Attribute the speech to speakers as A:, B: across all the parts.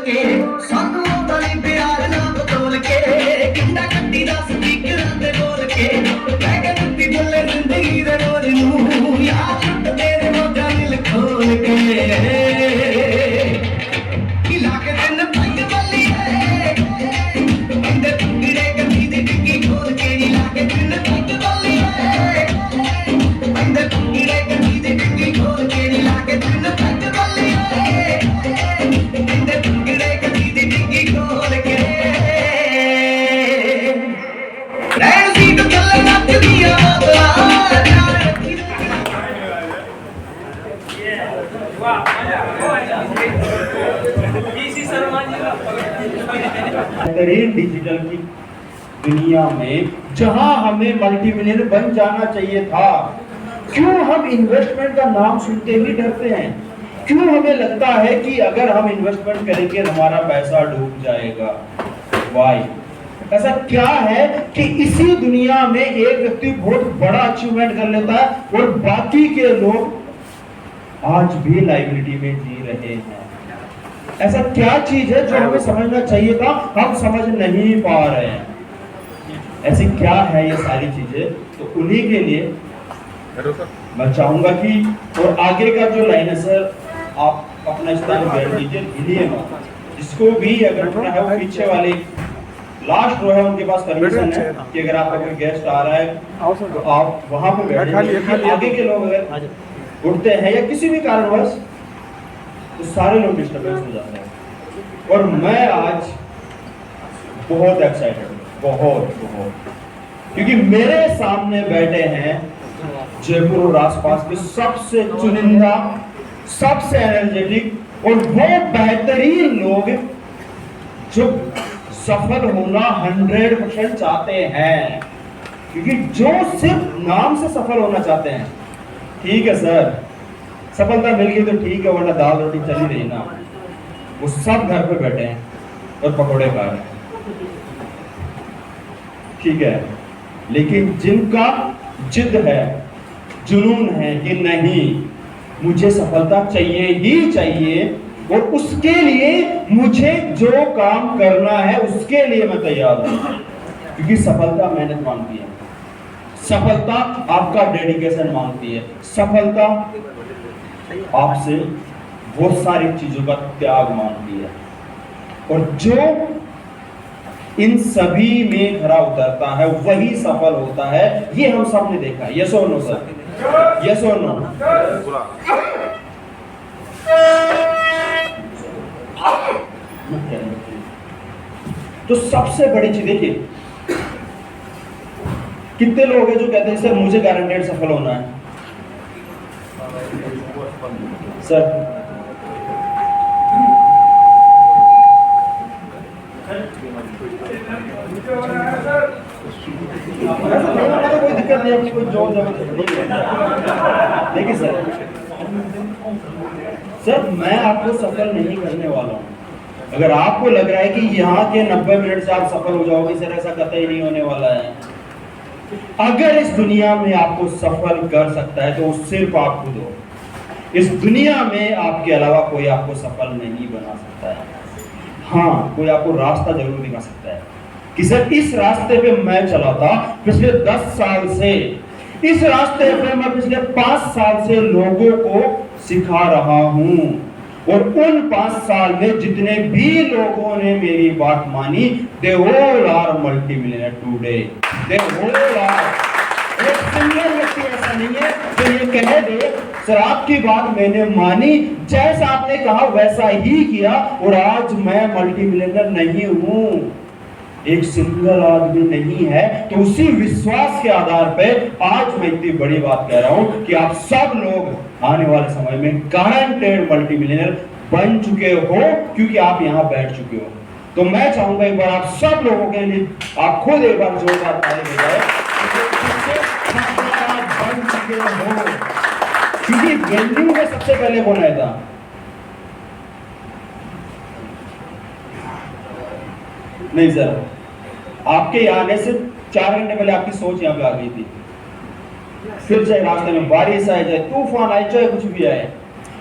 A: के सानू बड़ी प्यार ना बतौल के किंदा कट्टी दा स्पीकर दे बोल के मैं कहती बोले जिंदगी दे बोल नू यार तेरे मोजा दिल खोल के खिला के दिन पंग बल्ली है बंदे टुकड़े कभी दी टिक्की खोल के खिला के दिन पंग बल्ली है बंदे टुकड़े कभी दी टिक्की खोल के खिला के दिन पंग बल्ली है बंदे टुकड़े कभी दी टिक्की खोल के रैन सी तो चल नच दिया
B: डिजिटल की दुनिया में जहां हमें मल्टी मिलियनर बन जाना चाहिए था, क्यों हम इन्वेस्टमेंट का नाम सुनते ही डरते हैं? क्यों हमें लगता है कि अगर हम इन्वेस्टमेंट करेंगे हमारा पैसा डूब जाएगा? वाई? ऐसा क्या है कि इसी दुनिया में एक व्यक्ति बहुत बड़ा अचीवमेंट कर लेता है और बाकी के लोग आज भी लाइबिलिटी में जी रहे हैं? ऐसा क्या चीज है जो हमें समझना चाहिए था, हम समझ नहीं पा रहे हैं? ऐसी क्या है ये सारी चीजें? तो उन्हीं के लिए मैं चाहूंगा कि और आगे का जो लाइन है सर, आप अपना स्थान बैठ दीजिए, हिलिए मत। जिसको भी अगर उठना है वो पीछे वाले लास्ट रो है उनके पास परमिशन है कि अगर आपका कोई गेस्ट आ रहा है तो आप वहां पे बैठिए। आगे के लोग अगर उठते हैं या किसी भी कारणवश तो सारे लोग डिस्टर्बेंस हो जाते हैं। और मैं आज बहुत एक्साइटेड हूँ, बहुत, क्योंकि मेरे सामने बैठे हैं जयपुर और आसपास के सबसे चुनिंदा, सबसे एनर्जेटिक और वो बेहतरीन लोग जो सफल होना 100% चाहते हैं। क्योंकि जो सिर्फ नाम से सफल होना चाहते हैं, ठीक है सर, सफलता मिल गई तो ठीक है, वरना दाल रोटी चली रही ना, वो सब घर पे बैठे हैं और पकौड़े खा रहे हैं, ठीक है। लेकिन जिनका जिद है, जुनून है कि नहीं मुझे सफलता चाहिए ही चाहिए और उसके लिए मुझे जो काम करना है उसके लिए मैं तैयार हूं, क्योंकि सफलता मेहनत मांगती है, सफलता आपका डेडिकेशन मांगती है, सफलता आपसे वो सारी चीजों का त्याग मांगती है। और जो इन सभी में खरा उतरता है वही सफल होता है, ये हम सब ने देखा है। यस और नो सर? यस और नो? तो सबसे बड़ी चीज देखिए, कितने लोग हैं जो कहते हैं सर मुझे गारंटेड सफल होना है? सर कोई दिक्कत नहीं, अपनी कोई जोर जबरदस्ती नहीं। देखिए सर मैं आपको सफल नहीं करने वाला हूँ। अगर आपको लग रहा है कि यहाँ के 90 मिनट से आप सफल हो जाओगे, सर ऐसा कतई नहीं होने वाला है। अगर इस दुनिया में आपको सफल कर सकता है तो वो सिर्फ आप खुद हो। इस दुनिया में आपके अलावा कोई आपको सफल नहीं बना सकता है। हाँ, कोई आपको रास्ता जरूर दिखा सकता है कि सर इस रास्ते पे मैं चला था पिछले 10 साल से, इस रास्ते पे मैं पिछले 5 साल से लोगों को सिखा रहा हूं, और उन 5 साल में जितने भी लोगों ने मेरी बात मानी, they all are multi millionaire today. They all are. एक सिंगल व्यक्ति ऐसा नहीं है जो ये कह दे सर आपकी बात मैंने मानी, जैसा आपने कहा वैसा ही किया और आज मैं मल्टी मिलियनर नहीं हूं। एक सिंगल आदमी नहीं है। तो उसी विश्वास के आधार पे आज मैं इतनी बड़ी बात कह रहा हूं कि आप सब लोग आने वाले समय में गारंटेड मल्टी मिलियनर बन चुके हो, क्योंकि आप यहां बैठ चुके हो। तो मैं चाहूंगा एक बार आप सब लोगों के लिए आप खुद एक बार जोरदार ताली बजाएं, बन चुके हो। क्योंकि वैल्यू में सबसे पहले कौन आया था? नहीं सर, आपके आने से 4 घंटे पहले आपकी सोच यहाँ पे आ गई थी। फिर चाहे रास्ते में बारिश आए, चाहे तूफान आए, चाहे कुछ भी आए,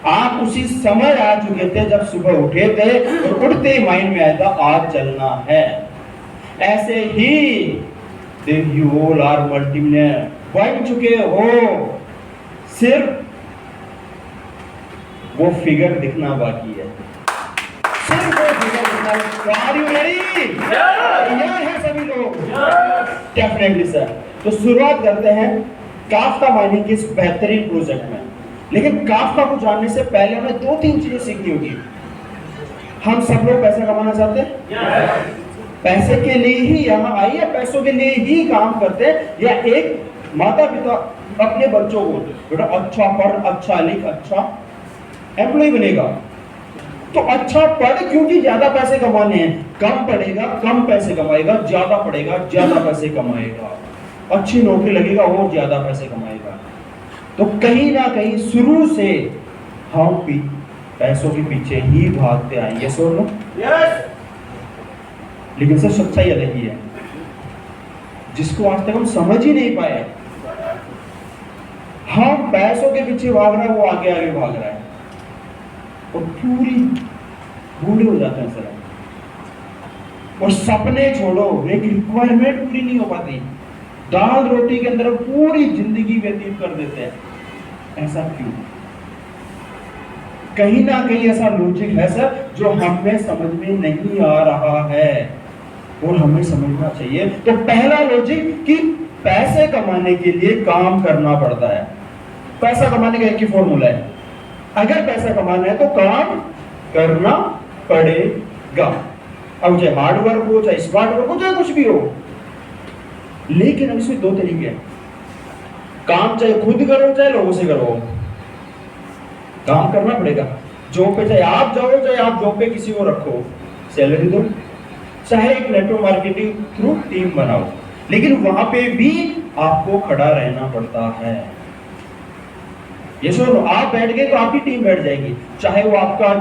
B: आप उसी समय आ चुके थे जब सुबह उठे थे और उठते ही माइंड में आया था आज चलना है। ऐसे ही यू ऑल आर मल्टीमिलियनर बन चुके हो, सिर्फ वो फिगर दिखना बाकी है, सिर्फ वो फिगर दिखना। Are you ready? तैयार है सभी लोग? Definitely sir. तो शुरुआत करते हैं काफ्का माइनिंग के इस बेहतरीन प्रोजेक्ट में। लेकिन काफ्का को जानने से पहले हमें 2-3 चीजें सीखनी होगी। हम सब लोग पैसा कमाना चाहते हैं, पैसे के लिए ही यहाँ आई या पैसों के लिए ही काम करते हैं, या एक माता पिता अपने बच्चों को बेटा अच्छा पढ़, अच्छा लिख, अच्छा एम्प्लॉय बनेगा, तो अच्छा पढ़ क्योंकि ज्यादा पैसे कमाने हैं, कम पढ़ेगा कम पैसे कमाएगा, ज्यादा पढ़ेगा ज्यादा पैसे कमाएगा, अच्छी नौकरी लगेगा और ज्यादा पैसे कमाएगा। तो कहीं ना कहीं शुरू से हम भी पैसों के पीछे ही भागते आए, यस और नो? यस। लेकिन सर सच्चाई अलग ही है, जिसको आज तक हम समझ ही नहीं पाए। हम पैसों के पीछे भाग रहे हैं, वो आगे आगे भाग रहा है और पूरी बूढ़े हो जाते हैं सर। और सपने छोड़ो, एक रिक्वायरमेंट पूरी नहीं हो पाती, दाल रोटी के अंदर पूरी जिंदगी व्यतीत कर देते हैं। ऐसा क्यों? कहीं ना कहीं ऐसा लॉजिक है सर जो हमें समझ में नहीं आ रहा है और हमें समझना चाहिए। तो पहला लॉजिक कि पैसे कमाने के लिए काम करना पड़ता है। पैसा कमाने का एक ही फॉर्मूला है, अगर पैसा कमाना है तो काम करना पड़ेगा। अब चाहे हार्ड वर्क हो, चाहे स्मार्ट वर्क हो, चाहे कुछ भी हो। लेकिन अब इसमें 2 तरीके हैं, काम चाहे खुद करो चाहे लोगों से करो, काम करना पड़ेगा। जॉब पे चाहे आप जाओ चाहे आप जॉब पे किसी को रखो, सैलरी दो, चाहे एक नेटवर्क मार्केटिंग थ्रू टीम बनाओ, लेकिन वहां पे भी आपको खड़ा रहना पड़ता है। ये सुनो, आप बैठ गए तो आपकी टीम बैठ जाएगी, चाहे वो आपका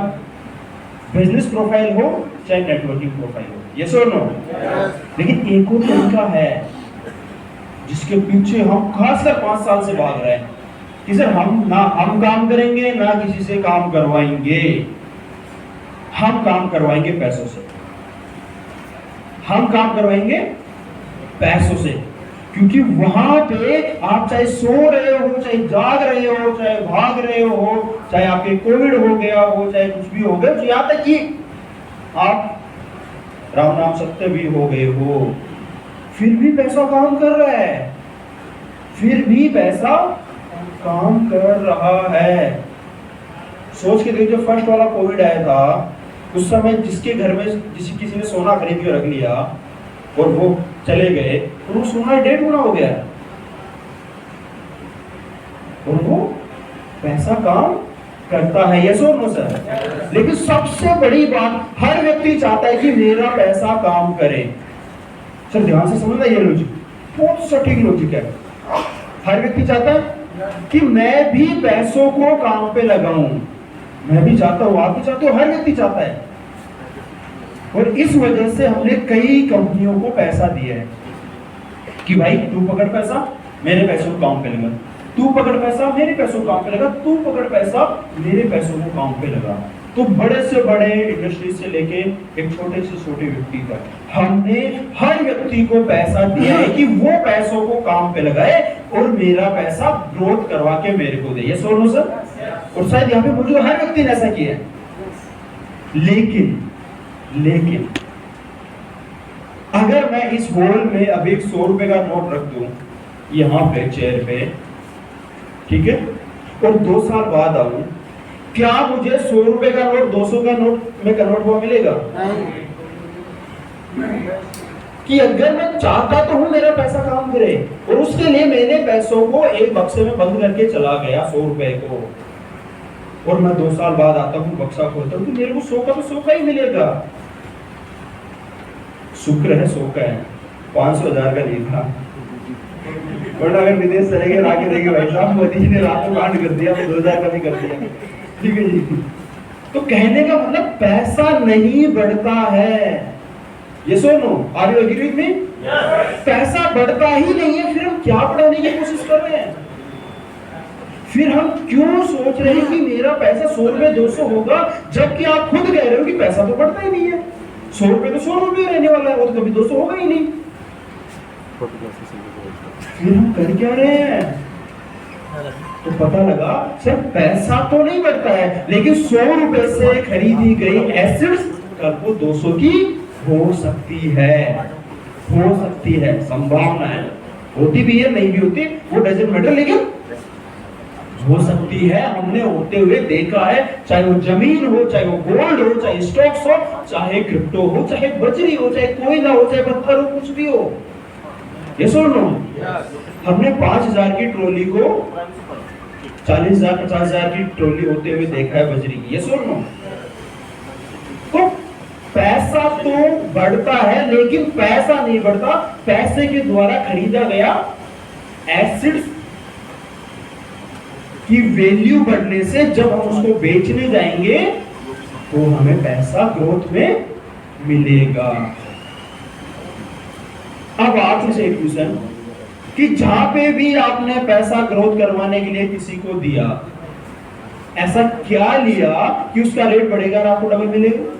B: बिजनेस प्रोफाइल हो चाहे नेटवर्किंग प्रोफाइल हो, ये सुनो। लेकिन एक और तरीका है जिसके पीछे हम खासकर 5 साल से भाग रहे हैं कि सर हम काम करेंगे ना किसी से काम करवाएंगे, हम काम करवाएंगे पैसों से, हम काम करवाएंगे पैसों से। क्योंकि वहां पे आप चाहे सो रहे हो, चाहे जाग रहे हो, चाहे भाग रहे हो, चाहे आपके कोविड हो गया हो, चाहे कुछ भी हो गया, तो यहाँ तक कि आप राम नाम सत्य भी हो गए हो, फिर भी पैसा काम कर रहा है, फिर भी पैसा काम कर रहा है। सोच के देखिए, जो फर्स्ट वाला कोविड आया था उस समय जिसके घर में किसी ने सोना खरीद के रख लिया और वो चले गए, तो वो सोना 1.5 गुना हो गया और वो पैसा काम करता है, यस और नो सर? लेकिन सबसे बड़ी बात, हर व्यक्ति चाहता है कि मेरा पैसा काम करे। सर ध्यान से समझना, ये लॉजिक बहुत सटीक लॉजिक है। हर व्यक्ति चाहता है कि मैं भी पैसों को काम पे लगाऊं, मैं भी चाहता हूं, आप भी चाहते हो, हर व्यक्ति चाहता है। और इस वजह से हमने कई कंपनियों को पैसा दिया है कि भाई तू पकड़ पैसा, मेरे पैसों को काम पे लगा, तू पकड़ पैसा, मेरे पैसों को काम पे लगा, तू पकड़ पैसा, मेरे पैसों को काम पे लगा। तो बड़े से बड़े इंडस्ट्री से लेके एक छोटे से छोटे व्यक्ति तक हमने हर व्यक्ति को पैसा दिया है कि वो पैसों को काम पे लगाए और मेरा पैसा ग्रोथ करवा के मेरे को दे, ये सोनो सर। और शायद यहाँ पे मौजूद हर व्यक्ति ने ऐसा किया है। लेकिन अगर मैं इस हॉल में अभी 100 रुपए का नोट रख दूं यहाँ पे चेयर पे, ठीक है, और 2 साल बाद आऊं, क्या मुझे 100 रुपए का नोट 200 का नोट में कन्वर्ट हुआ मिलेगा? कि अगर मैं चाहता तो हूं मेरा पैसा काम करे, और उसके लिए मैंने पैसों को एक बक्से में बंद करके चला गया 100 रुपए को, और मैं 2 साल बाद आता हूं, बक्सा खोलता हूं, तो मेरे को 100 का तो 100 का ही मिलेगा। शुक्र है 100 का है, 500,000 का नहीं था। और अगर विदेश चले गए, आगे देखे भाई साहब मोदी जी ने रात को कांड कर दिया, 2000 का भी कर दिया, ठीक है जी। तो कहने का मतलब पैसा नहीं बढ़ता है, ये सुनो, are you agree with me? पैसा बढ़ता ही नहीं है, फिर हम क्या बढ़ाने की कोशिश कर रहे हैं? फिर हम क्यों सोच रहे हैं कि मेरा पैसा 100 रुपए 200 होगा, जबकि आप खुद कह रहे हो कि पैसा तो बढ़ता ही नहीं है, 100 रुपए तो 100 रुपए रहने वाला है, वो तो कभी 200 होगा ही नहीं। फिर हम कर क्या रहे हैं? तो पता लगा सिर्फ पैसा तो नहीं बढ़ता है, लेकिन 100 रुपए से खरीदी गई एसेट्स कल को 200 की हो सकती है, संभावना है, होती भी है नहीं भी होती, वो डजंट मैटर, लेकिन हो सकती है। हमने होते हुए देखा है, चाहे वो जमीन हो, चाहे वो गोल्ड हो, चाहे स्टॉक्स हो, चाहे क्रिप्टो हो, चाहे बजरी हो, चाहे कोयला हो, चाहे पत्थर हो, कुछ भी हो। ये सुन लो, हमने 5000 की ट्रॉली को 40,000 50,000 की ट्रॉली होते हुए देखा है बजरी की। ये सुन लो, तो पैसा तो बढ़ता है, लेकिन पैसा नहीं बढ़ता, पैसे के द्वारा खरीदा गया एसेट्स की वैल्यू बढ़ने से जब हम उसको बेचने जाएंगे तो हमें पैसा ग्रोथ में मिलेगा। अब आपसे से एक क्वेश्चन कि जहां पे भी आपने पैसा ग्रोथ करवाने के लिए किसी को दिया, ऐसा क्या लिया कि उसका रेट बढ़ेगा और आपको डबल मिलेगा?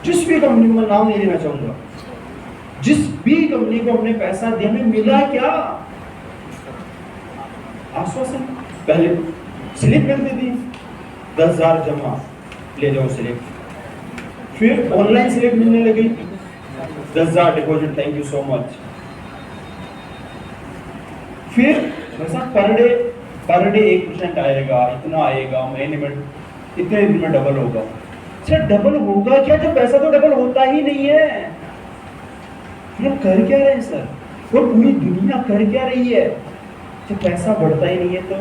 B: जिस भी कंपनी में नाम नहीं लेना चाहूंगा, जिस भी कंपनी को हमने पैसा दिया, हमें मिला क्या? आश्वासन। पहले स्लिप मिलती थी 10,000 जमा, ले जाओ स्लिप। फिर ऑनलाइन स्लिप मिलने लगी 10,000 deposit, thank you so much. फिर वैसा पर डे 1% आएगा, इतना आएगा, महीने में इतने दिन में डबल होगा। सर डबल होगा क्या जब पैसा तो डबल होता ही नहीं है? हम कर क्या रहे हैं सर? वो पूरी दुनिया कर क्या रही है जब पैसा बढ़ता ही नहीं है? तो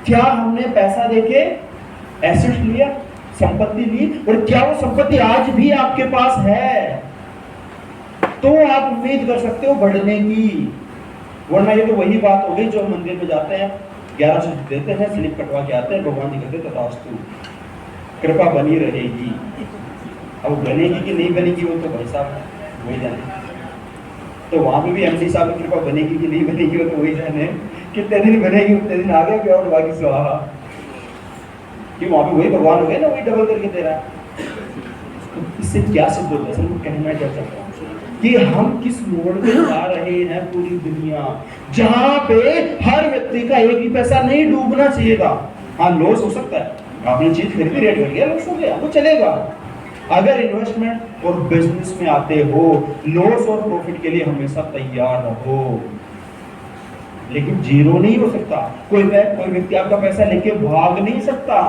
B: क्या हमने पैसा देके एसेट लिया, संपत्ति ली, और क्या वो संपत्ति आज भी आपके पास है? तो आप उम्मीद कर सकते हो बढ़ने की, वरना ये तो वही बात हो गई जो मंदिर में जाते हैं 1100 देते हैं, स्लिप कटवा के आते हैं, भगवान जी कहते तथास्तु, कृपा बनी रहेगी। अब बनेगी कि नहीं बनेगी वो तो भाई साहब वही जाने। तो वहां पे भी एमडी साहब की कृपा बनेगी कि नहीं बनेगी वो तो वही जाने, कितने दिन बनेगी उतने दिन आ गया और बाकी स्वाहा, कि वहां पे वही भगवान हो गए ना, वही डबल करके दे रहा है। तो इससे क्या सिद्ध होता है? सर कहना क्या चाहता हूँ कि हम किस मोड़ पे जा रहे हैं? पूरी दुनिया जहां पे हर व्यक्ति का एक ही पैसा नहीं डूबना चाहिए था। हाँ लॉस हो सकता है, आपने चीज खरीदी रेट बढ़ गया, लॉस हो गया, वो चलेगा। अगर इन्वेस्टमेंट और बिजनेस में आते हो, लॉस और प्रॉफिट के लिए हमेशा तैयार रहो, लेकिन जीरो नहीं हो सकता। कोई व्यक्ति आपका पैसा लेके भाग नहीं सकता,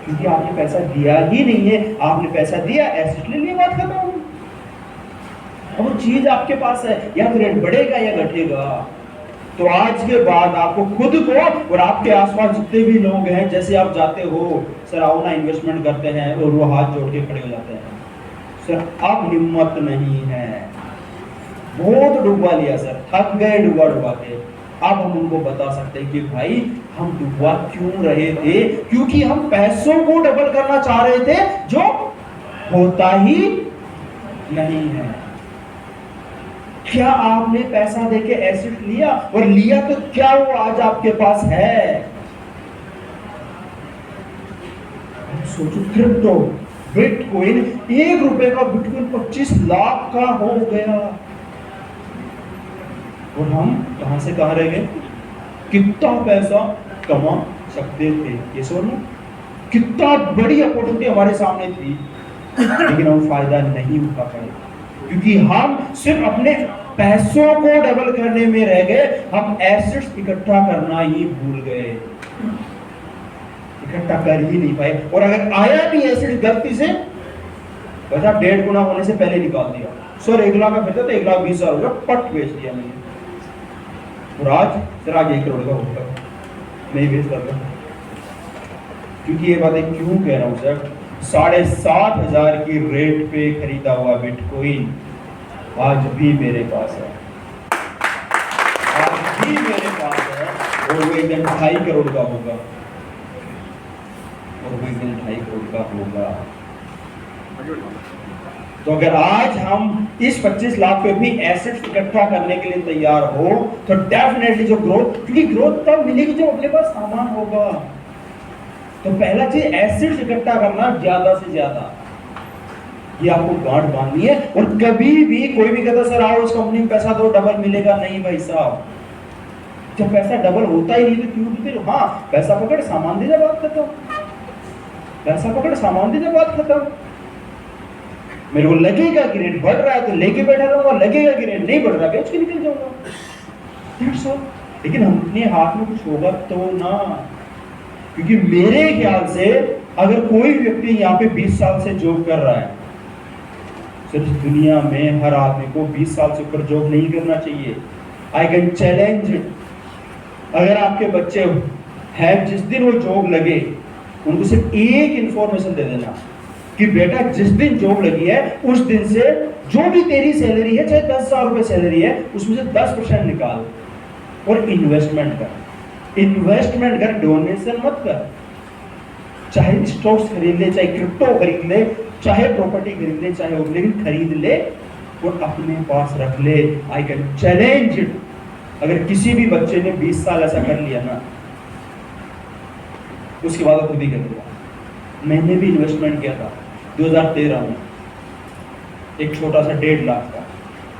B: क्योंकि आपने पैसा दिया ही नहीं है। आपने पैसा दिया, एसेट ले लिया, बात खत्म। अब वो चीज आपके पास है, या तो रेट बढ़ेगा या घटेगा। तो आज के बाद आपको खुद को और आपके आसपास जितने भी लोग हैं, जैसे आप जाते हो सर आओ ना इन्वेस्टमेंट करते हैं, और वो हाथ जोड़ के खड़े हो जाते हैं, सर अब हिम्मत नहीं है, बहुत डुबवा लिया सर, थक गए डुबा के। अब हम उनको बता सकते हैं कि भाई हम डुबवा क्यों रहे थे? क्योंकि हम पैसों को डबल करना चाह रहे थे, जो होता ही नहीं है। क्या आपने पैसा देके एसेट लिया, और लिया तो क्या वो आज आपके पास है? सोचो, क्रिप्टो बिटकॉइन, 1 रुपए का बिटकॉइन 25 लाख का हो गया, और हम कहां से कहां रह गए? कितना पैसा कमा सकते थे, ये सोचो, कितना बड़ी अपॉर्चुनिटी हमारे सामने थी, लेकिन हम फायदा नहीं उठा पाए, क्योंकि हम सिर्फ अपने पैसों को डबल करने में रह गए। हम एसेट्स इकट्ठा करना ही भूल गए, इकट्ठा कर ही नहीं पाए। और अगर आया भी एसेट गलती से, बस आप 1.5 गुना होने से पहले निकाल दिया। सर 1 लाख का फिरता तो 1,20,000 हो गया, पट बेच दिया मैंने, और आज सर आगे 1 करोड़ का होगा, नहीं बेच पाता। क्योंकि ये बातें क्यों कह रहा हूं सर? 7,500 की रेट पे खरीदा हुआ बिटकॉइन आज भी मेरे पास है, आज भी मेरे पास है, और वो एक दिन 2.5 करोड़ का होगा, और वो एक दिन 2.5 करोड़ का होगा। तो अगर आज हम इस 25 लाख पे भी एसेट्स इकट्ठा करने के लिए तैयार हो तो डेफिनेटली जो ग्रोथ, क्योंकि ग्रोथ तब मिलेगी जब अपने पास सामान होगा। तो पहला चीज एसेट्स इकट्ठा करना ज्यादा से ज्यादा, ये आपको गांठ बांधनी है। और कभी भी कोई भी कहता सर आओ इस कंपनी में पैसा दो डबल मिलेगा, नहीं भाई साहब, जब पैसा डबल होता ही नहीं तो क्यों देते हो? हाँ, पैसा पकड़ सामान दे, जब बात खत्म। पैसा पकड़ सामान दे, जब बात खत्म। मेरे को लगेगा कि रेट बढ़ रहा है तो लेके बैठा रहूंगा, लगेगा कि रेट नहीं बढ़ रहा बेच के निकल जाऊंगा। That's all। लेकिन अपने हाथ में कुछ होगा तो ना, क्योंकि मेरे ख्याल से अगर कोई व्यक्ति यहाँ पे 20 साल से जॉब कर रहा है, सिर्फ दुनिया में हर आदमी को 20 साल से ऊपर जॉब नहीं करना चाहिए। I can challenge it. अगर आपके बच्चे हैं, जिस दिन वो जॉब लगे उनको सिर्फ एक इंफॉर्मेशन दे देना कि बेटा जिस दिन जॉब लगी है उस दिन से जो भी तेरी सैलरी है, चाहे 10,000 रुपए सैलरी है, उसमें से 10% निकाल और इन्वेस्टमेंट कर। इन्वेस्टमेंट कर, डोनेशन मत कर। चाहे स्टॉक्स खरीद ले, चाहे क्रिप्टो खरीद ले, चाहे प्रॉपर्टी खरीद ले, चाहे वो, लेकिन खरीद ले और अपने पास रख ले। I can challenge it. अगर किसी भी बच्चे ने 20 साल ऐसा कर लिया ना, उसके बाद वो खुद ही कर दिया। मैंने भी इन्वेस्टमेंट किया था 2013 में, एक छोटा सा 1.5 लाख का।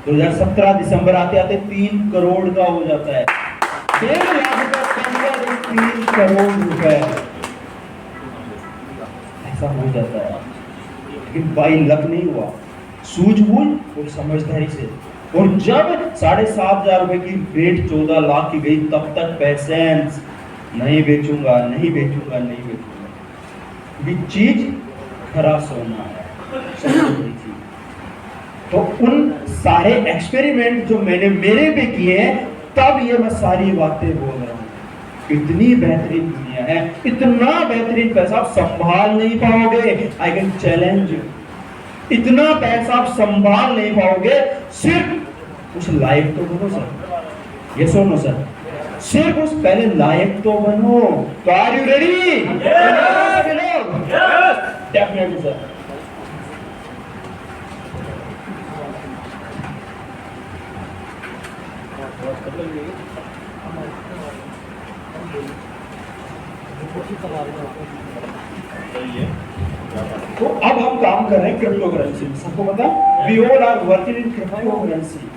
B: 2017 दिसंबर आते आते 3 करोड़ का हो जाता है। 1.5 लाख का 3 करोड़ रुपए ऐसा हो जाता है। लेकिन बाई लक नहीं हुआ, सूझबूझ और समझदारी से। और जब 7,500 रुपए की रेट 14 लाख की गई, तब तक पेशेंस, नहीं बेचूंगा, नहीं बेचूंगा, नहीं बेचूंगा। ये चीज खरा सोना है। तो उन सारे एक्सपेरिमेंट जो मैंने मेरे पे किए हैं, तब ये मैं सारी बातें बोल रहा हूँ। इतनी बेहतरीन दुनिया है, इतना बेहतरीन पैसा आप संभाल नहीं पाओगे। I can challenge. इतना पैसा आप संभाल नहीं पाओगे। सिर्फ उस लायक तो बनो सर, ये सुनो सर, सिर्फ उस पहले लायक तो बनो। तो are you ready? Definitely sir. तो अब हम काम कर रहे हैं क्रिप्टो करेंसी में। सबको पता है we all are working in crypto currency.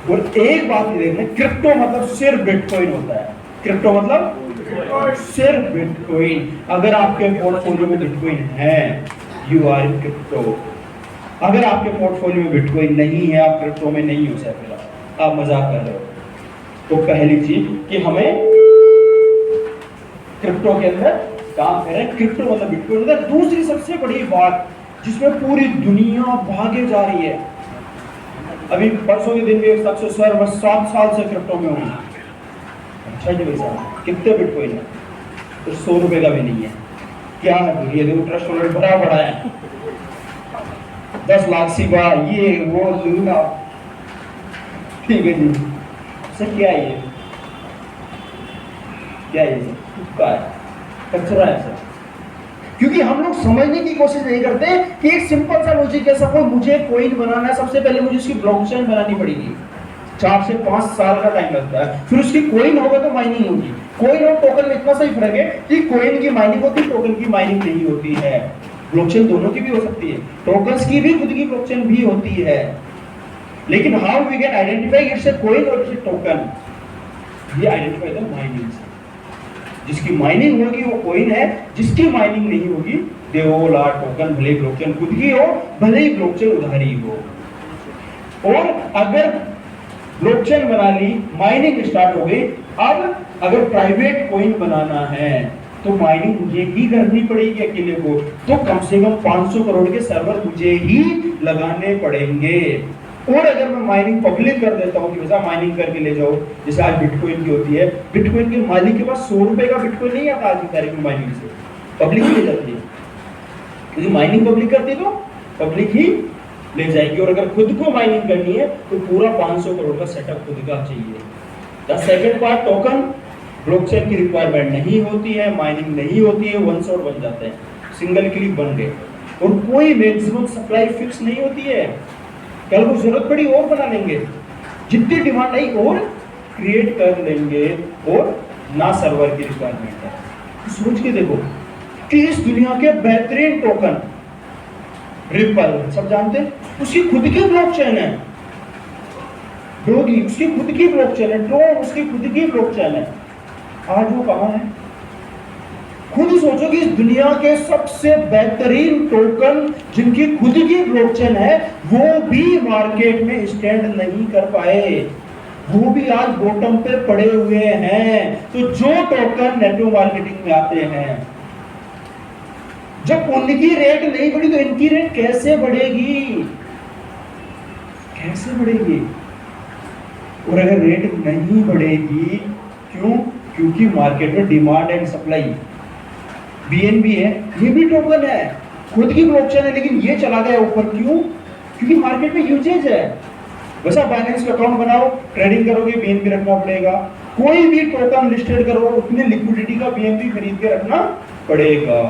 B: और एक बात ये देखना, क्रिप्टो मतलब सिर्फ बिटकॉइन होता है। क्रिप्टो मतलब सिर्फ बिटकॉइन। अगर आपके पोर्टफोलियो में बिटकॉइन है, यू आर इन क्रिप्टो। अगर आपके पोर्टफोलियो में बिटकॉइन नहीं है, आप क्रिप्टो में नहीं हो सकते, आप मजाक कर रहे हो। तो पहली चीज कि हमें क्रिप्टो के अंदर काम करें। क्रिप्टो मतलब बिटकॉइन होता है। दूसरी सबसे बड़ी बात जिसमें पूरी दुनिया भागे जा रही है, अभी परसों के दिन भी एक शख्स से सर मैं 7 साल से क्रिप्टो में हूँ। अच्छा जी भाई साहब, कितने बिटकॉइन है? तो 100 रुपए का भी नहीं है। क्या है? ये देखो ट्रस्ट वॉलेट भरा पड़ा है, 10 लाख सिवा ये वो लूना। ठीक है जी सर, क्या है ये? क्या है ये? क्या है? कचरा है सर। क्योंकि हम लोग समझने की कोशिश नहीं करते कि एक सिंपल सा लॉजिक है। सपोज मुझे कॉइन बनाना है, सबसे पहले मुझे उसकी ब्लॉकचेन बनानी पड़ेगी। 4 से 5 साल का टाइम लगता है। फिर उसकी कॉइन होगा तो माइनिंग होगी। कॉइन और टोकन में इतना सा ही फर्क है कि कॉइन की माइनिंग होती है, टोकन की माइनिंग नहीं होती है। ब्लॉकचेन दोनों की भी हो सकती है, टोकन्स की भी खुद की ब्लॉकचेन भी होती है। लेकिन how we can identify it's a coin और इट्स अ टोकन? ये आइडेंटिफाई द माइनिंग। जिसकी माइनिंग होगी वो कॉइन है, जिसकी माइनिंग नहीं होगी दे ऑल आर टोकन। भले ही ब्लॉकचेन खुद की हो, भले ही ब्लॉकचेन उधारी हो। और अगर ब्लॉकचेन बना ली, माइनिंग स्टार्ट हो गई, अब अगर प्राइवेट कॉइन बनाना है तो माइनिंग मुझे ही करनी पड़ेगी अकेले को। तो कम से कम 500 करोड़ के सर्वर मुझे ही लगाने पड़ेंगे। और अगर मैं माइनिंग पब्लिक कर देता हूँ कि वैसा माइनिंग करके ले जाओ, जैसे आज बिटकॉइन की होती है, बिटकॉइन के मालिक के पास 100 रुपए का बिटकॉइन नहीं आता आज की तारीख में माइनिंग से, पब्लिक ही ले जाती है। यदि माइनिंग पब्लिक करती तो पब्लिक ही ले जाएगी। और अगर खुद को माइनिंग करनी है तो पूरा 500 करोड़ का सेटअप खुद का चाहिए। The second part, token. Blockchain की रिक्वायरमेंट नहीं होती है, माइनिंग नहीं होती है, वन शॉट बन जाते हैं, सिंगल क्लिक बन गए। और कोई मैक्सिमम सप्लाई फिक्स नहीं होती है। कल को जरूरत पड़ी और बना लेंगे, जितनी डिमांड आई और क्रिएट कर लेंगे, और ना सर्वर की रिक्वायरमेंट है। तो सोच के देखो कि इस दुनिया के बेहतरीन टोकन रिपल सब जानते हैं, उसकी खुद की ब्लॉकचेन है। डोगी उसकी खुद की ब्लॉकचेन है, ट्रोन उसकी खुद की ब्लॉकचेन है। आज वो कहां है? खुद सोचो कि इस दुनिया के सबसे बेहतरीन टोकन जिनकी खुद की ब्लॉकचेन है, वो भी मार्केट में स्टैंड नहीं कर पाए, वो भी आज बॉटम पे पड़े हुए हैं। तो जो टोकन नेटवर्क मार्केटिंग में आते हैं, जब उनकी रेट नहीं बढ़ी तो इनकी रेट कैसे बढ़ेगी? कैसे बढ़ेगी? और अगर रेट नहीं बढ़ेगी, क्यों? क्योंकि मार्केट में डिमांड एंड सप्लाई, बीएनबी है, ये भी टोकन है, खुद की ब्लॉकचेन है, लेकिन ये चला गया ऊपर। क्यों? क्योंकि मार्केट में यूजेज है। वैसा बाइनेंस का अकाउंट बनाओ, ट्रेडिंग करोगे, बीएनबी रखना पड़ेगा। कोई भी टोकन लिस्टेड करो, उतनी लिक्विडिटी का बीएनबी खरीद के रखना पड़ेगा।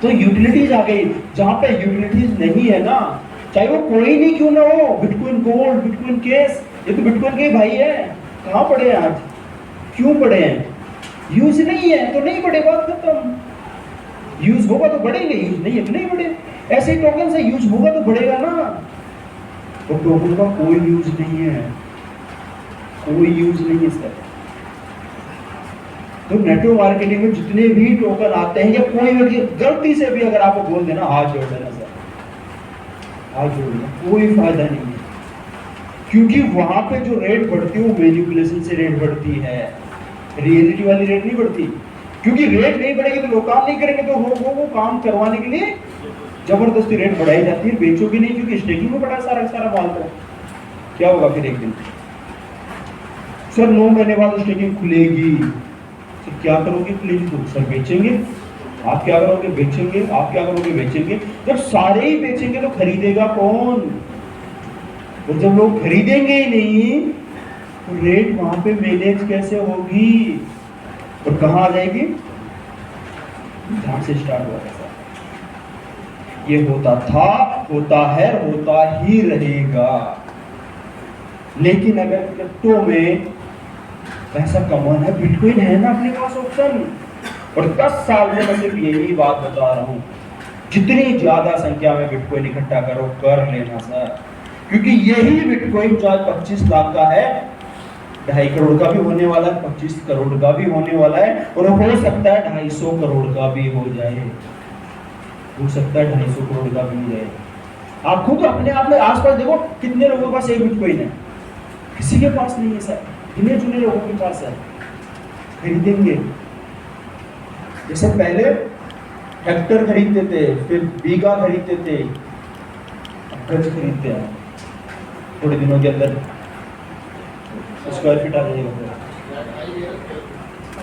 B: तो यूटिलिटीज आ गई। जहां पे यूटिलिटीज नहीं है ना, चाहे वो कोई नहीं क्यों ना हो, बिटकॉइन गोल्ड, बिटकॉइन केस, ये तो बिटकॉइन के भाई है, कहां पड़े हैं आज? क्यों पड़े हैं? यूज नहीं है तो नहीं बढ़े, बात खत्म। यूज होगा तो बढ़ेंगे, यूज नहीं है तो नहीं बढ़े। ऐसे ही टोकन से यूज होगा तो बढ़ेगा ना। तो टोकन का कोई यूज नहीं है, कोई यूज नहीं है सर। तो नेटवर्क मार्केटिंग में जितने भी टोकन आते हैं, या कोई व्यक्ति गलती से भी अगर आपको बोल देना, हाथ जोड़ देना सर, हाथ जोड़ देना, कोई फायदा नहीं है। क्योंकि वहां पे जो रेट बढ़ती है वो मैनिपुलेशन से रेट बढ़ती है, रियलिटी वाली रेट नहीं बढ़ती। क्योंकि रेट नहीं बढ़ेगी तो लोग काम नहीं करेंगे, तो वो काम करवाने के लिए जबरदस्ती रेट बढ़ाई जाती है। बेचोगे नहीं क्योंकि स्टेकिंग में बड़ा सारा माल तो क्या होगा फिर एक दिन? सर 9 महीने बाद स्टेकिंग खुलेगी, तो क्या करोगे? खुलेगी तो सर बेचेंगे। आप क्या करोगे? बेचेंगे। आप क्या करोगे? बेचेंगे। जब सारे ही बेचेंगे तो खरीदेगा कौन? और जब लोग खरीदेंगे ही नहीं तो रेट वहां पे मैनेज कैसे होगी? और कहां आ जाएगी? जहां से स्टार्ट हुआ था। ये होता था, होता है, होता ही रहेगा। लेकिन अगर क्रिप्टो में पैसा कमाना है, बिटकॉइन है ना अपने पास ऑप्शन। और 10 साल में मैं सिर्फ यही बात बता रहा हूं, जितनी ज्यादा संख्या में बिटकॉइन इकट्ठा करो, कर लेना सर। क्योंकि यही बिटकॉइन जो आज 25 लाख का है, 2.5 करोड़ का भी होने वाला है, 25 करोड़ का भी होने वाला है, और हो सकता है 250 करोड़ का भी हो जाए। हो सकता है 250 करोड़ का भी हो जाए। आप खुद अपने आप में आसपास देखो, कितने लोगों के पास एक बिटकॉइन है? किसी के पास नहीं है सर, गिने चुने लोगों के पास है। खरीदेंगे। जैसे पहले हेक्टर खरीदते थे, फिर बीघा खरीदते थे, गज खरीदते हैं। थोड़े दिनों के अंदर स्क्वायर फीट आ जाएगा।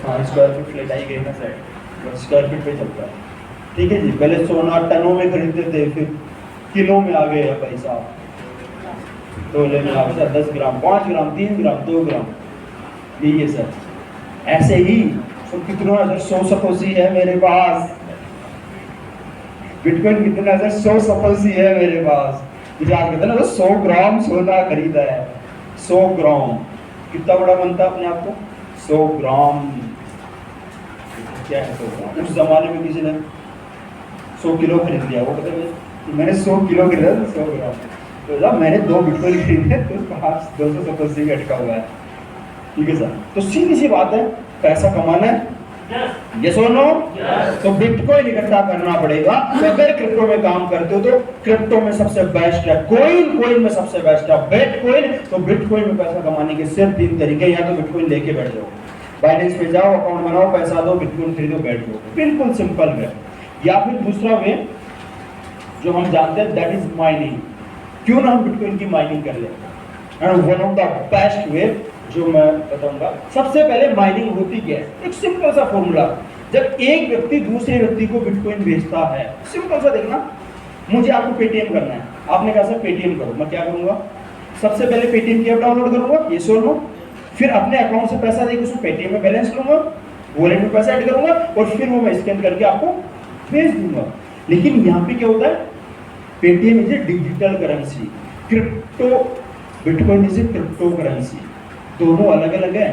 B: हाँ, स्क्वायर फीट फ्लैट आई गई ना सर, स्क्वायर फीट पे चलता है। ठीक है जी। पहले सोना टनों में खरीदते थे, फिर किलो में आ गए भाई साहब, तोले में आ गया 10 ग्राम, 5 ग्राम, 3 ग्राम, 2 ग्राम। यही है सर। ऐसे ही तो कितना 100 सपोसी है मेरे पास, बिटकॉइन कितना 100 सपोसी है मेरे पास। याद कहते ना, 100 ग्राम सोना खरीदा है। 100 ग्राम कितना बड़ा बनता है अपने आप को? 100 ग्राम क्या है 100 ग्राम? उस जमाने में किसी ने 100 किलो खरीद लिया, वो कहते हैं मैंने 100 किलो खरीदा, 100 ग्राम। तो जब मैंने 2 बिटकॉइन खरीदे तो उसका हाथ 280 का अटका हुआ है। ठीक है सर। तो सीधी सी बात है, पैसा कमाना है, यस और नो? तो बिटकॉइन इकट्ठा करना पड़ेगा। तो अगर क्रिप्टो में काम करते हो तो क्रिप्टो में सबसे बेस्ट है कोइन में सबसे बेस्ट है बिटकॉइन। तो बिटकॉइन में पैसा कमाने के सिर्फ 3 तरीके, या तो बिटकॉइन लेके बैठ जाओ, बाइनेंस पे जाओ, अकाउंट बनाओ, पैसा दो, बिटकॉइन खरीदो, बैठ जाओ, बिल्कुल सिंपल है। या फिर दूसरा वे जो हम जानते हैं, दैट इज माइनिंग। क्यों ना हम बिटकॉइन की माइनिंग कर लें। And one of the best way जो मैं बताऊंगा, सबसे पहले माइनिंग होती क्या है? एक सिंपल सा फॉर्मूला। जब एक व्यक्ति दूसरे व्यक्ति को बिटकॉइन बेचता है, सिंपल सा देखना, मुझे आपको पेटीएम करना है, आपने कहा सर पेटीएम करो, मैं क्या करूंगा? सबसे पहले पेटीएम की ऐप डाउनलोड करूंगा, ये सो लो, फिर अपने अकाउंट से पैसा देकर उसको पेटीएम में बैलेंस लूंगा, वॉलेट में पैसा ऐड करूंगा, और फिर वो मैं स्कैन करके आपको भेज दूंगा। लेकिन यहाँ पे क्या होता है, Paytm is a digital currency, crypto bitcoin is a crypto currency, दोनों अलग अलग है।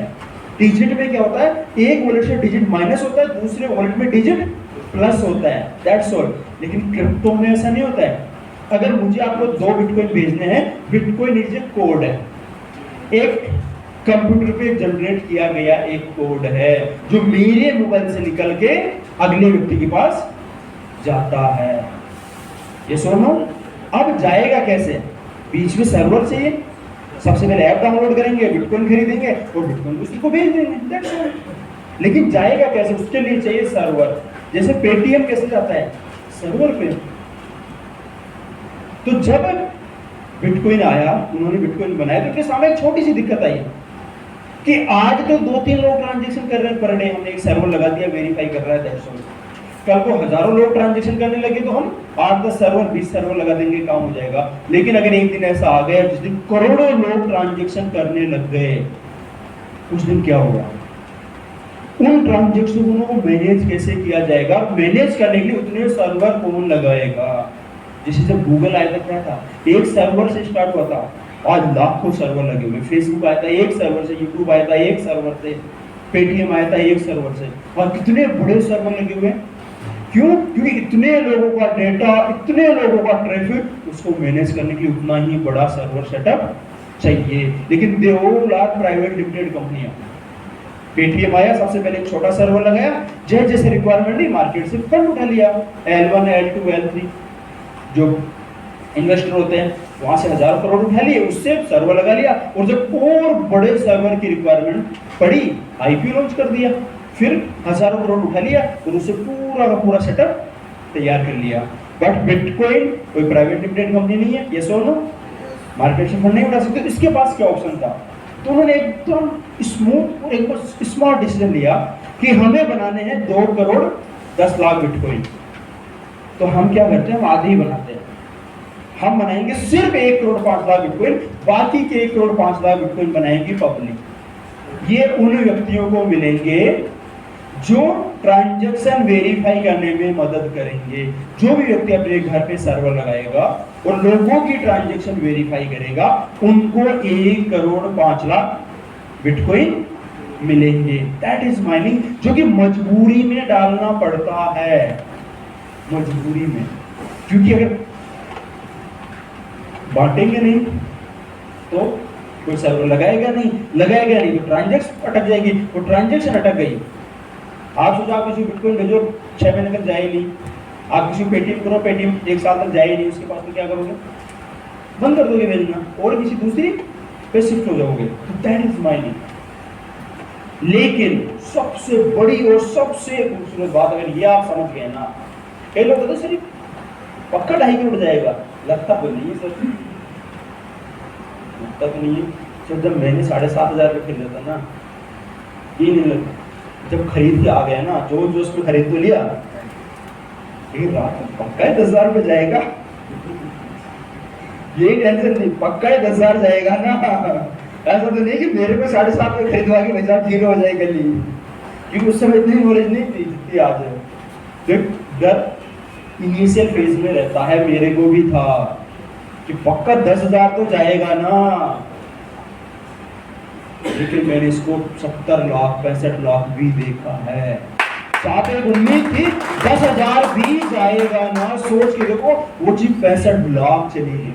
B: डिजिट में क्या होता है, एक वॉलेट से डिजिट माइनस होता है, दूसरे वॉलेट में डिजिट प्लस होता है, दैट्स ऑल। लेकिन क्रिप्टो में ऐसा नहीं होता है। अगर मुझे आपको 2 बिटकॉइन भेजने हैं, बिटकॉइन इज ए कोड है, एक कंप्यूटर पे जनरेट किया गया एक कोड है जो मेरे मोबाइल से निकल के अगले व्यक्ति के पास जाता है। ये सुनो, अब जाएगा कैसे, बीच में सर्वर चाहिए, सबसे पहले ऐप डाउनलोड करेंगे, बिटकॉइन खरीदेंगे और बिटकॉइन दूसरे को भेज देंगे, दैट्स ऑल। लेकिन जाएगा कैसे, उसके लिए चाहिए सर्वर। जैसे पेटीएम कैसे जाता है, सर्वर पे। तो जब बिटकॉइन आया, उन्होंने बिटकॉइन बनाया, तो उनके सामने एक छोटी सी दिक्कत आई कि आज तो 2-3 लोग ट्रांजेक्शन कर रहे हैं पर डे, हमने एक सर्वर लगा दिया, वेरीफाई कर रहा है, दैट्स ऑल। कल को हजारों लोग ट्रांजेक्शन करने लगे तो हम 8-10 सर्वर 20 सर्वर लगा देंगे, काम हो जाएगा। लेकिन अगर एक दिन ऐसा आ गया जिस दिन करोड़ों लोग ट्रांजेक्शन करने लग गए, उस दिन क्या होगा, उन ट्रांजेक्शनों को मैनेज कैसे किया जाएगा, मैनेज करने के लिए उतने सर्वर कौन लगाएगा। जैसे जब गूगल आया था, क्या था, एक सर्वर से स्टार्ट हुआ था, आज लाखों सर्वर लगे हुए। फेसबुक आया था एक सर्वर से, यूट्यूब आया था एक सर्वर से, पेटीएम आया था एक सर्वर से, और कितने बड़े सर्वर लगे हुए हैं। क्यों? क्योंकि इतने लोगों का डेटा, इतने लोगों का ट्रैफिक, उसको मैनेज करने के लिए उतना ही बड़ा सर्वर सेटअप चाहिए। लेकिन they all are private limited कंपनियां। पेटीएम आया, सबसे पहले एक छोटा सर्वर लगाया, जैसे जैसे रिक्वायरमेंट नहीं, मार्केट से फंड उठा लिया, L1 L2 L3 जो इन्वेस्टर होते हैं वहां से हजारों करोड़ उठा लिए, उससे सर्वर लगा लिया, और जब और बड़े सर्वर की रिक्वायरमेंट पड़ी, आईपीओ लॉन्च कर दिया, फिर हजारों करोड़ उठा लिया और उससे पूरा का पूरा सेटअप तैयार कर लिया। बट बिटकॉइन कोई प्राइवेट लिमिटेड कंपनी नहीं है, ये सो नो, मार्केट से फंड नहीं उठा सकते। इसके पास क्या ऑप्शन था, तो उन्होंने एकदम स्मूथ और एक स्मार्ट डिसीजन लिया कि हमें बनाने हैं 2 करोड़ 10 लाख बिटकॉइन। तो हम क्या करते हैं, हम आधे ही बनाते हैं, हम बनाएंगे सिर्फ 1 करोड़ 5 लाख बिटकॉइन, बाकी के 1 करोड़ 5 लाख बिटकॉइन बनाएंगे पब्लिक। ये उन व्यक्तियों को मिलेंगे जो ट्रांजैक्शन वेरीफाई करने में मदद करेंगे। जो भी व्यक्ति अपने घर पे सर्वर लगाएगा और लोगों की ट्रांजैक्शन वेरीफाई करेगा, उनको 1 करोड़ 5 लाख बिटकॉइन मिलेंगे। दैट इज माइनिंग, जो कि मजबूरी में डालना पड़ता है, मजबूरी में, क्योंकि अगर बांटेंगे नहीं तो कोई सर्वर लगाएगा नहीं तो ट्रांजैक्शन अटक जाएगी, वो ट्रांजैक्शन अटक गई। आप सोचो, आप किसी बिटकॉइन भेजो 6 महीने तक जाए नहीं, आप किसी पेटीएम करो, पेटीएम 1 साल तक जाए नहीं उसके पास, तो क्या करोगे, बंद कर दोगे भेजना और किसी दूसरी पे शिफ्ट हो जाओगे। तो दैट इज माइनिंग। लेकिन सबसे बड़ी और सबसे खूबसूरत बात, अगर ये आप समझ गए ना, कई लोग कहते सिर्फ पक्का 2.5 करोड़ जाएगा, लगता तो नहीं है सर, लगता तो नहीं है सर। जब मैंने 7,500 रुपये खरीदा था ना, ये नहीं लगता, जब खरीद के आ गया ना, जो उसमें खरीद तो लिया, लेकिन रात में पक्का है 10,000 रुपये जाएगा, ये टेंशन नहीं, पक्का है 10,000 जाएगा ना। ऐसा तो नहीं कि मेरे को 7,500 रुपये खरीदवा के पैसा 0 हो जाएगा, क्योंकि उस समय इतनी नॉलेज नहीं थी जितनी आज है। तो डर इनिशियल फेज में रहता है, मेरे को भी था कि पक्का 10,000 तो जाएगा ना, लेकिन मैंने इसको 70 लाख 65 लाख भी देखा है। साथ एक उम्मीद थी 10,000 भी जाएगा ना, सोच के देखो वो चीज 65 लाख चली गई।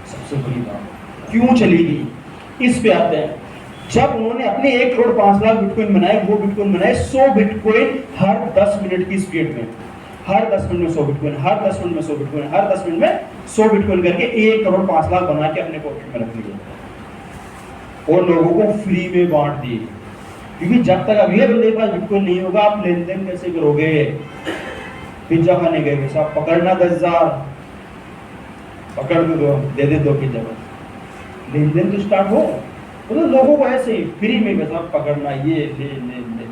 B: सबसे बड़ी बात क्यों चली गई, इस पे आते हैं। जब उन्होंने अपने 1 करोड़ 5 लाख बिटकॉइन बनाए, वो बिटकॉइन बनाए 100 बिटकॉइन हर 10 मिनट की स्पीड में, हर 10 मिनट में 100 बिटकॉइन, हर 10 मिनट में 100 बिटकॉइन, हर 10 मिनट में 100 बिटकॉइन करके 1 करोड़ 5 लाख बना के अपने पॉकेट में रख लिए और लोगों को फ्री में बांट दिए। क्योंकि जब तक अगले बंदे के पास बिटकॉइन नहीं होगा, आप लेन देन कैसे करोगे। पिज्जा खाने गए, साहब पकड़ना 10,000, पकड़ दो, दे दो पिज्जा, लेन देन तो स्टार्ट हो। तो लोगों को ऐसे ही फ्री में पैसा पकड़ना, ये ले ले ले,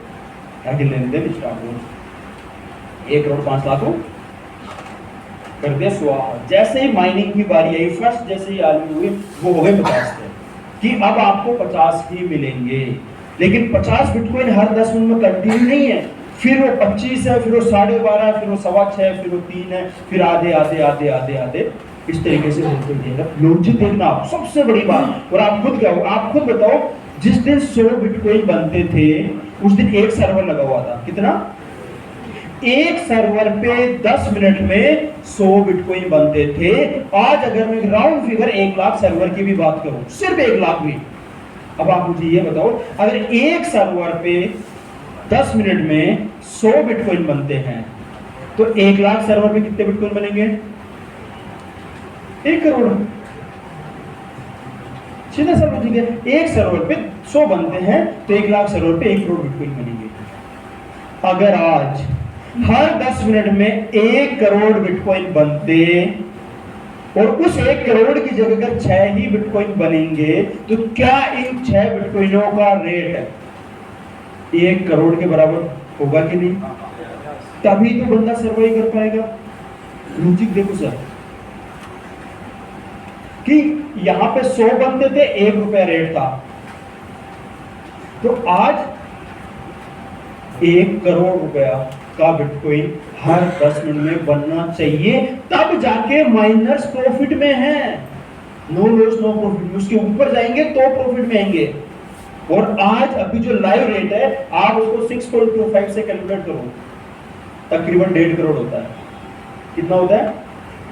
B: ताकि लेन देन स्टार्ट हो। 1 करोड़ 5 लाख कर दिया स्वाहा। जैसे ही माइनिंग की बारी आई, फर्स्ट जैसे ही आलू हुए, वो हो गए 50 कि अब आपको 50 ही मिलेंगे। लेकिन 50 बिटकॉइन हर 10 मिनट में कंटिन्यू नहीं है, फिर वो 25 है, फिर वो 12.5, फिर वो 6.25, फिर वो 3 है, फिर आधे आधे आधे आधे आधे इस तरीके से होते जाएगा। लॉजिक देखना आप, सबसे बड़ी बात। और आप खुद क्या हो, आप खुद बताओ, जिस दिन 100 बिटकॉइन बनते थे उस दिन एक सर्वर लगा हुआ था। कितना? एक सर्वर पे 10 मिनट में 100 बिटकॉइन बनते थे। आज अगर मैं राउंड फिगर 1 लाख सर्वर की भी बात करूं, सिर्फ 1 लाख भी, अब आप मुझे ये बताओ, अगर एक सर्वर पे 10 मिनट में 100 बिटकॉइन बनते हैं तो 1 लाख सर्वर पे कितने बिटकॉइन बनेंगे? 1 करोड़। सीधा सा लॉजिक है। एक सर्वर पे 100 बनते हैं तो 1 लाख सर्वर पे 1 करोड़ बिटकॉइन बनेंगे। अगर आज हर 10 मिनट में 1 करोड़ बिटकॉइन बनते और उस 1 करोड़ की जगह अगर 6 ही बिटकॉइन बनेंगे तो क्या इन 6 बिटकॉइनों का रेट 1 करोड़ के बराबर होगा कि नहीं? तभी तो बंदा सर्वाइव कर पाएगा। लॉजिक देखो सर, कि यहां पे 100 बनते थे, 1 रुपया रेट था, तो आज 1 करोड़ रुपया का बिटकॉइन हर 10 मिनट में बनना चाहिए, तब जाके माइनर्स प्रॉफिट में है। नो लॉस नो प्रॉफिट, उसके ऊपर जाएंगे तो प्रॉफिट में आएंगे। और आज अभी जो लाइव रेट है, आप उसको 6.25 से कैलकुलेट करो, तकरीबन 1.5 करोड़ होता है। कितना होता है?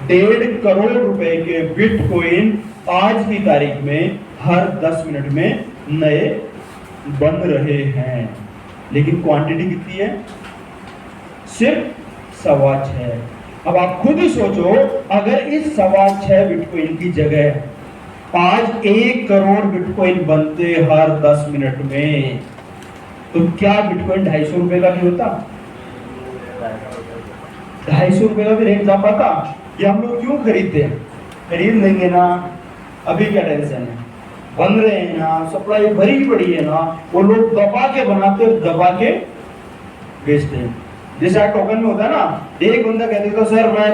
B: 1.5 करोड़ रुपए के बिटकॉइन आज की तारीख में हर 10 मिनट में नए बन रहे हैं। लेकिन क्वांटिटी कितनी है? सिर्फ 6.25। अब आप खुद ही सोचो, अगर इस 6.25 बिटकॉइन की जगह आज 1 करोड़ बिटकॉइन बनते हर 10 मिनट में, तो क्या बिटकॉइन 250 रुपए का नहीं होता? 250 रुपए का भी रेट जा पाता? ये हम लोग क्यों खरीदते हैं? खरीद लेंगे ना, अभी क्या टेंशन है, बन रहे हैं ना, सप्लाई भरी पड़ी है ना, वो लोग दबा के बनाते और दबा के बेचते हैं। जैसे टोकन में होता है ना, एक बंदा कहते तो सर मैं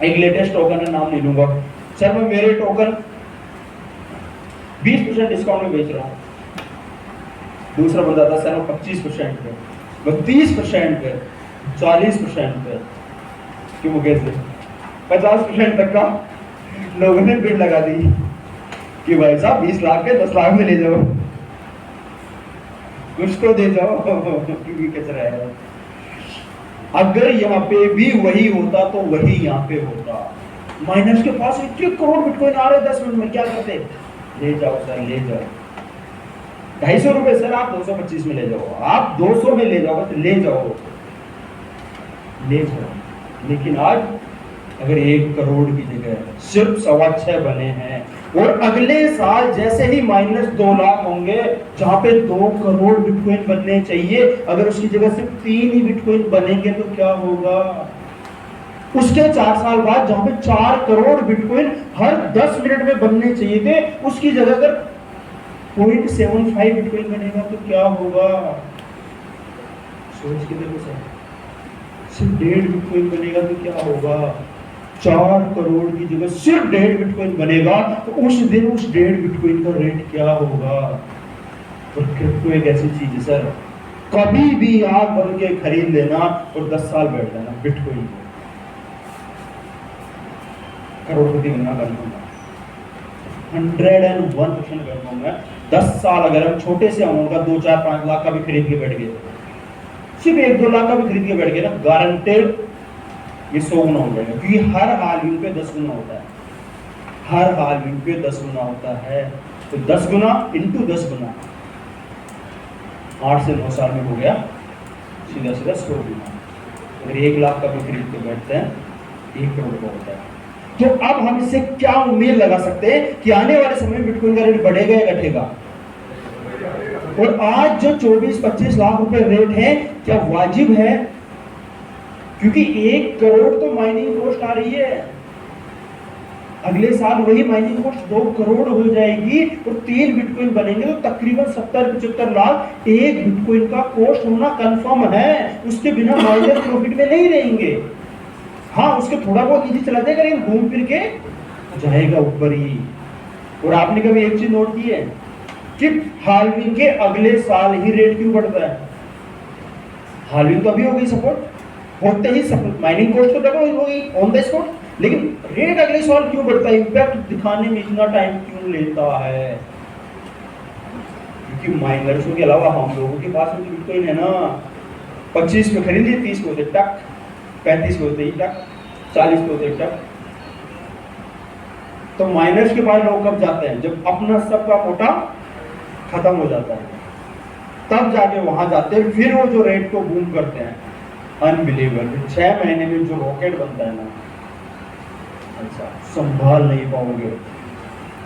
B: एक लेटेस्ट टोकन है, नाम नहीं लूंगा, सर मैं मेरे टोकन 20% डिस्काउंट में बेच रहा हूँ। दूसरा बंदा था सर मैं 25% पे, मैं 30% पे, 40% पे, क्यों कैसे 50% तक का लोगों ने बिड लगा दी कि भाई साहब 20 लाख के 10 लाख में ले जाओ, कुछ तो दे जाओ, क्योंकि कचरा है। अगर यहाँ पे भी वही होता तो वही यहाँ पे होता। माइनर्स के पास 1 करोड़ बिटकॉइन आ रहे 10 मिनट में, क्या करते? ले जाओ सर, ले जाओ। 250 रुपए सर, आप 225 में ले जाओ, आप 200 में ले जाओ, तो ले जाओ, ले जाओ। लेकिन आज अगर 1 करोड़ की जगह सिर्फ 6.25 बने हैं, और अगले साल जैसे ही माइनस 2 लाख होंगे, जहां पे 2 करोड़ बिटकॉइन बनने चाहिए, अगर उसकी जगह सिर्फ 3 ही बिटकॉइन बनेंगे तो क्या होगा? उसके 4 साल बाद जहां पे 4 करोड़ बिटकॉइन हर 10 मिनट में बनने चाहिए थे, उसकी जगह अगर 0.75 बिटकॉइन बनेगा तो क्या होगा? सोच के देखो सर, सिर्फ 1.5 बिटकॉइन बनेगा तो क्या होगा? 4 करोड़ की जगह सिर्फ 1.5 बिटकॉइन बनेगा तो उस दिन उस 1.5 बिटकॉइन का रेट क्या होगा? और क्रिप्टो एक ऐसी चीज है सर, कभी भी आग भर के खरीद लेना और 10 साल बैठ जाना, बिटकॉइन करोड़पति बनना करना 101% करना। 10 साल अगर हम छोटे से अमाउंट का 2, 4, 5 लाख का भी खरीद के बैठ गए, सिर्फ 1, 2 लाख का भी खरीद के बैठ गए ना, गारंटेड ये 100 गुना हो जाएगा। क्योंकि हर हाल पे 10 गुना होता है, हर हाल पे 10 गुना होता है। तो 10 गुना इंटू 10 गुना 8 से 9 साल में हो गया सीधा सीधा 100 गुना। अगर 1 लाख का भी खरीद के बैठते हैं 1 करोड़ का होता है। तो अब हम इससे क्या उम्मीद लगा सकते हैं कि आने वाले समय में बिटकॉइन का रेट बढ़ेगा या घटेगा? और आज जो 24-25 लाख रुपए रेट है, क्या वाजिब है? क्योंकि 1 करोड़ तो माइनिंग कॉस्ट आ रही है, अगले साल वही माइनिंग कॉस्ट 2 करोड़ हो जाएगी और 3 बिटकॉइन बनेंगे तो तकरीबन 70-75 लाख एक बिटकॉइन का कॉस्ट होना कंफर्म है। उसके बिना माइनर प्रॉफिट में नहीं रहेंगे। हाँ, उसके थोड़ा बहुत नीचे चला जाएगा लेकिन घूम फिर के जाएगा ऊपर ही। और आपने कभी एक चीज नोट की है कि हाल्विंग के अगले साल ही रेट क्यों बढ़ता है? हार्डवेयर तो अभी हो गई सपोर्ट, होते ही सपोर्ट माइनिंग कॉस्ट तो डबल हो गई ऑन द स्पॉट, लेकिन रेट अगले साल क्यों बढ़ता है, इम्पैक्ट दिखाने में इतना टाइम क्यों लेता है? क्योंकि माइनर्सों के अलावा हम लोगों के पास में तो बिटकॉइन है ना। 25 में खरीदिए, 30 में होते टक, 35 में होते ही टक, 40 में होते टक। तो माइनर्स के पास लोग कब जाते हैं? जब अपना सबका कोटा खत्म हो जाता है, तब जाके वहां जाते हैं, फिर वो जो रेट को बूम करते हैं। अनबिलीवेबल, 6 महीने में जो रॉकेट बनता है ना, अच्छा संभाल नहीं पाओगे।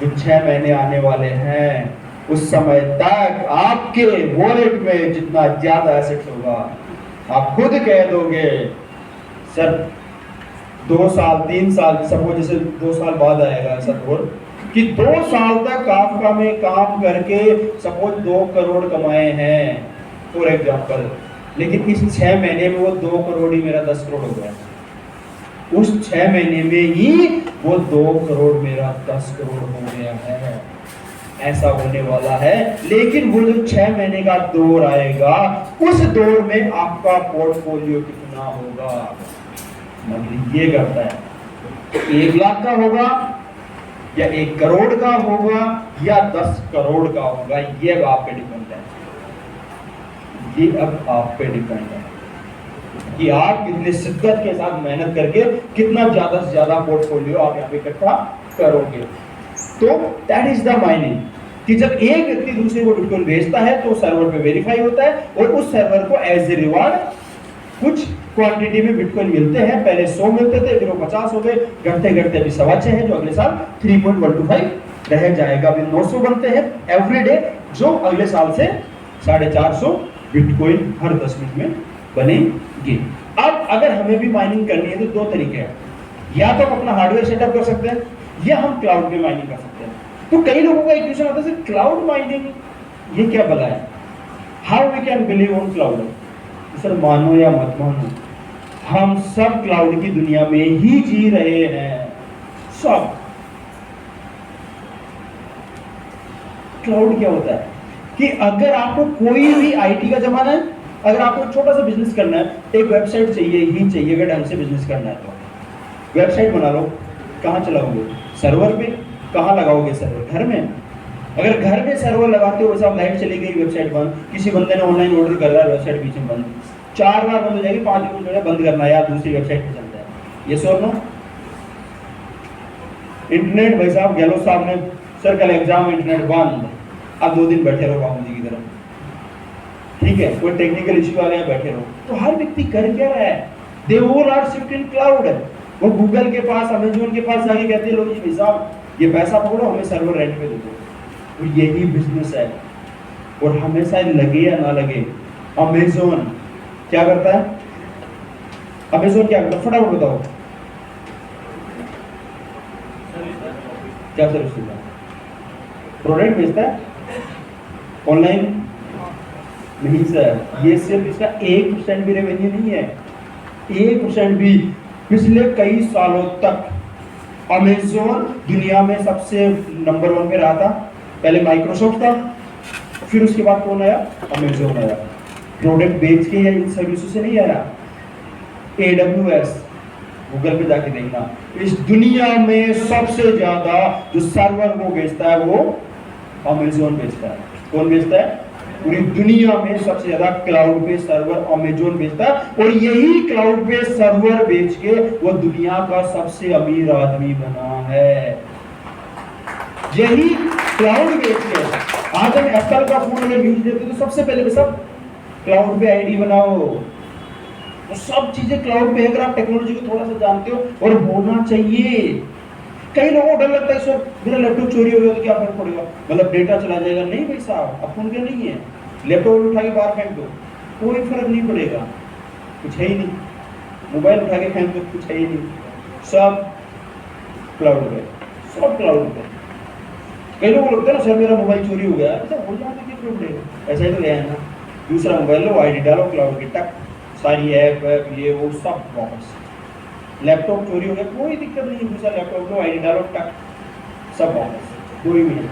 B: जो 6 महीने आने वाले हैं, उस समय तक आपके वॉलेट में जितना ज्यादा एसेट्स होगा, आप खुद कह दोगे सर 2 साल 3 साल, सपोज जैसे 2 साल बाद आएगा ऐसा दौर कि 2 साल तक काफका में काम करके सपोज 2 करोड़ कमाए हैं फॉर एग्जाम्पल, लेकिन इस 6 महीने में वो 2 करोड़ ही मेरा 10 करोड़ हो गया। उस 6 महीने में ही वो 2 करोड़ मेरा 10 करोड़ हो गया है। ऐसा होने वाला है। लेकिन वो जो 6 महीने का दौर आएगा, उस दौर में आपका पोर्टफोलियो कितना होगा, मतलब ये करता है 1 लाख का होगा या 1 करोड़ का होगा या 10 करोड़ का होगा, ये अब आप पे डिपेंड है। ये अब आप पे डिपेंड है कि आप कितने शिद्दत के साथ मेहनत करके कितना ज्यादा से ज्यादा पोर्टफोलियो आप यहाँ पे इकट्ठा करोगे। तो दैट इज द माइनिंग, कि जब एक व्यक्ति दूसरे को बिटकॉइन भेजता है तो सर्वर पे वेरीफाई होता है और उस सर्वर को एज ए रिवार्ड कुछ क्वांटिटी में बिटकॉइन मिलते हैं। पहले 100 मिलते थे, फिर वो 50 हो गए, घटते घटते अभी 6.25 है, जो अगले साल 3.125 रह जाएगा। अभी 900 बनते हैं एवरी डे, जो अगले साल से 450 बिटकॉइन हर 10 मिनट में बनेंगे। अब अगर हमें भी माइनिंग करनी है तो 2 तरीके हैं, या तो हम अपना हार्डवेयर सेटअप कर सकते हैं या हम क्लाउड में माइनिंग कर सकते हैं। तो कई लोगों का एक क्वेश्चन आता है क्लाउड माइनिंग ये क्या भला है, how we can believe on cloud. Sir मानो या मत मानो, हम सब क्लाउड की दुनिया में ही जी रहे हैं। सब क्लाउड क्या होता है कि अगर आपको कोई भी आईटी का जमाना है, अगर आपको छोटा सा बिजनेस करना है, एक वेबसाइट चाहिए ही चाहिए। अगर ढंग से बिजनेस करना है तो वेबसाइट बना लो, कहाँ चलाओगे? सर्वर पे। कहाँ लगाओगे सर्वर? घर में। अगर घर में सर्वर लगाते हो, वैसे लाइट चली गई, वेबसाइट बंद, किसी बंदे ने ऑनलाइन ऑर्डर कर रहा है, वेबसाइट बीच में बंद, 4 बार बंद हो जाएगी, 5 दिन में बंद करना है यार, दूसरी वेबसाइट पे चलता है। ये सो नो इंटरनेट, भाई साहब गहलोत साहब ने सर कल एग्जाम, इंटरनेट बंद, अब 2 दिन बैठे रहो बाबू जी की तरफ, ठीक है, कोई टेक्निकल इश्यू आ गया, बैठे रहो। तो हर व्यक्ति कर क्या रहा है? They all are shift in cloud. वो गूगल के पास, अमेज़न के पास जाके कहते हैं लो जी भाई साहब ये पैसा पकड़ो, हमें सर्वर रेंट पे दे दो। तो यही बिजनेस है, और हमेशा लगे या ना लगे, अमेज़न क्या करता है? अमेज़न क्या करता है? फटाफट बताओ क्या सर्विस देता है? प्रोडक्ट बेचता है ऑनलाइन नहीं सर। ये सिर्फ इसका 1% भी रेवेन्यू नहीं है, 1% भी। पिछले कई सालों तक अमेज़न दुनिया में सबसे नंबर 1 पे रहा था। पहले माइक्रोसॉफ्ट था, फिर उसके बाद कौन आया? अमेज़न आया। प्रोडक्ट बेच के या इन सर्विसों से नहीं आया। AWS, गूगल पे जाके देखना, इस दुनिया में सबसे ज्यादा जो सर्वर वो बेचता है वो अमेज़न बेचता है। कौन बेचता है? पूरी दुनिया में सबसे ज्यादा क्लाउड पे सर्वर अमेज़न बेचता है, और यही क्लाउड पे सर्वर बेच के वो दुनिया का सबसे अमीर आदमी बना है। यही क्लाउड बेच के आज हम एप्पल का फोन अगर यूज लेते तो सबसे पहले सब क्लाउड पे आईडी बनाओ, तो सब चीजें क्लाउड पे है। अगर आप टेक्नोलॉजी को थोड़ा सा जानते हो, और होना चाहिए। कई लोगों को डर लगता है सर मेरा लैपटॉप चोरी हो गया तो क्या फर्क पड़ेगा, मतलब डेटा चला जाएगा। नहीं भाई साहब, अब फोन क्या नहीं है, लैपटॉप उठा के बाहर फेंक दो, कोई फर्क नहीं पड़ेगा, कुछ है ही नहीं। मोबाइल उठा के फेंक दो, कुछ है ही नहीं, सब क्लाउड पे, सब क्लाउड पे। कई लोगों को लगता है ना सर मेरा मोबाइल चोरी हो गया, ऐसा हो जाए तो क्या प्रॉब्लम, ऐसा ही तो गया है ना। दूसरा मोबाइल लो, आईडी डालो, क्लाउड की टक, सारी ऐप ये वो सब वापस। लैपटॉप चोरी हो गया, कोई दिक्कत नहीं, दूसरा लैपटॉप लो, आईडी डालो, टक, सब वापस, कोई भी नहीं,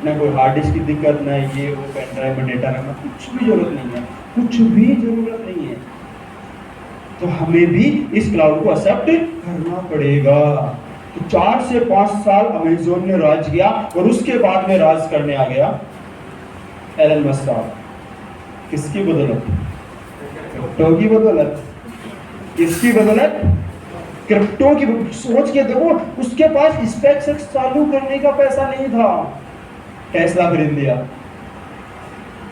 B: ना कोई हार्ड डिस्क की दिक्कत, ना ये वो पेन ड्राइव में डेटा रखना, कुछ भी जरूरत नहीं है। कुछ भी जरूरत नहीं है। तो हमें भी इस क्लाउड को एक्सेप्ट करना पड़ेगा। तो 4 से 5 साल अमेज़न ने राज किया और उसके बाद में राज करने आ गया एलन मस्क साहब। किसकी बदौलत? क्रिप्टो की बदौलत। किसकी बदौलत? क्रिप्टो की। सोच के देखो, उसके पास स्पेसएक्स चालू करने का पैसा नहीं था, टेस्ला खरीद लिया,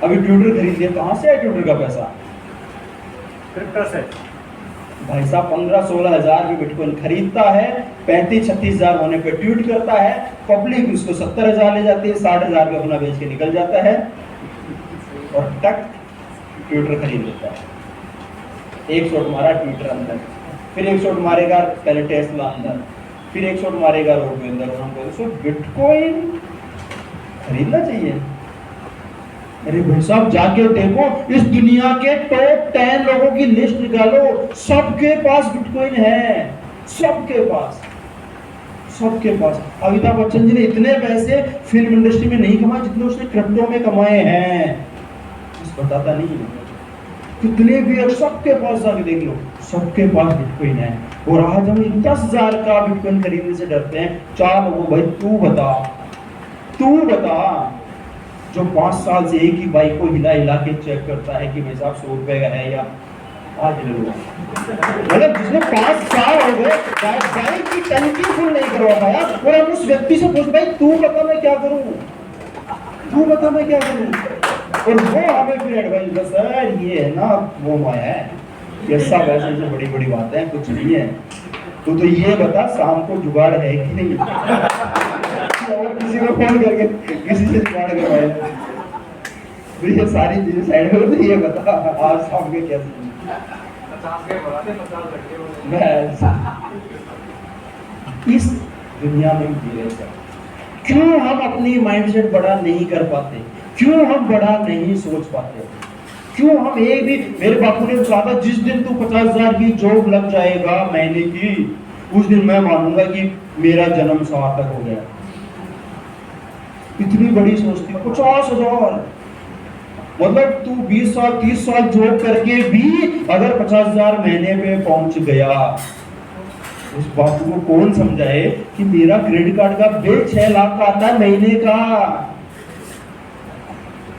B: अभी ट्विटर खरीद लिया। कहां से है ट्विटर का पैसा?
C: क्रिप्टो से।
B: भाई साहब 15-16 हजार की बिटकॉइन खरीदता है, 35-36 हजार होने पे ट्वीट करता है, पब्लिक उसको 70 हजार ले जाती है, 60 हजार का अपना बेच के निकल जाता है और टक ट्विटर खरीद लेता है। एक शॉट मारा ट्विटर अंदर, फिर एक शॉट मारेगा पहले टेस्ला अंदर, फिर एक शॉट मारेगा रोड के अंदर। हम बोले बिटकॉइन खरीदना चाहिए। अरे भाई साहब जाके देखो, इस दुनिया के टॉप 10 लोगों की लिस्ट निकालो, सबके पास बिटकॉइन है, सबके पास, सबके पास। अमिताभ बच्चन जी ने इतने पैसे फिल्म इंडस्ट्री में नहीं कमाए जितने उसने क्रिप्टो में कमाए हैं, बस बताता नहीं है। कितने भी, सबके पास जाके देख लो, सबके पास बिटकॉइन है। और आज हम 10,000 का बिटकॉइन खरीदने से डरते हैं। 4 लोगों, भाई तू बता जो 5 साल से एक ही बाइक को हिला हिला के चेक करता है कि भाई साहब 100 रुपए का है या आज ले लो, मतलब जिसने 5 साल हो गए बाइक की टंकी फुल नहीं करवा पाया, और हम उस व्यक्ति से पूछ, भाई तू बता मैं क्या करूं, तू बता मैं क्या करूं, और वो हमें फिर एडवाइस दे, सर ये है ना वो माया है, ये सब ऐसे ऐसे बड़ी बड़ी बातें हैं, कुछ नहीं है, तू तो ये बता शाम को जुगाड़ है कि नहीं। और किसी को फोन करके किसी से जुगाड़ करवाए, तो ये सारी चीजें साइड करो, तो ये बता आज शाम के क्या इस दुनिया में जी रहे सर। क्यों हम अपनी माइंडसेट बड़ा नहीं कर पाते, क्यों हम बड़ा नहीं सोच पाते, क्यों हम एक भी, मेरे बापू ने कहा था जिस दिन तू 50,000 की जॉब लग जाएगा महीने की, उस दिन मैं मानूंगा कि मेरा जन्म सार्थक हो गया। इतनी बड़ी सोचती, 50,000 मतलब तू 20 साल 30 साल जॉब करके भी अगर 50,000 महीने पे पहुंच गया, उस बात को कौन समझाए कि मेरा क्रेडिट कार्ड का बिल 6 लाख का आता है महीने का,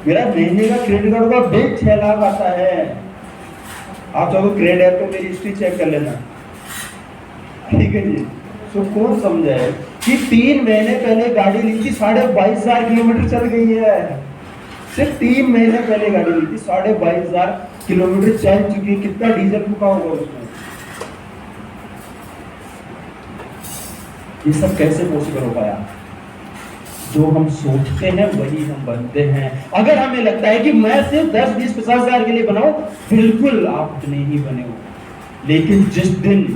B: मेरा महीने का क्रेडिट कार्ड का बिल 6 लाख आता है। आप चाहो क्रेडिट ऐप पे मेरी हिस्ट्री चेक कर लेना, ठीक है जी। तो कौन समझाए कि 3 महीने पहले गाड़ी ली थी, 22,500 किलोमीटर चल गई है, सिर्फ 3 महीने पहले गाड़ी ली थी, 22,500 किलोमीटर चल चुकी है, कितना डीजल फूका होगा उसमें। ये सब कैसे पॉसिबल हो पाया? जो हम सोचते हैं वही हम बनते हैं। अगर हमें लगता है कि मैं सिर्फ 10, 20, 50,000 के लिए बनाऊं, बिल्कुल आप उतने ही बने हो, लेकिन जिस दिन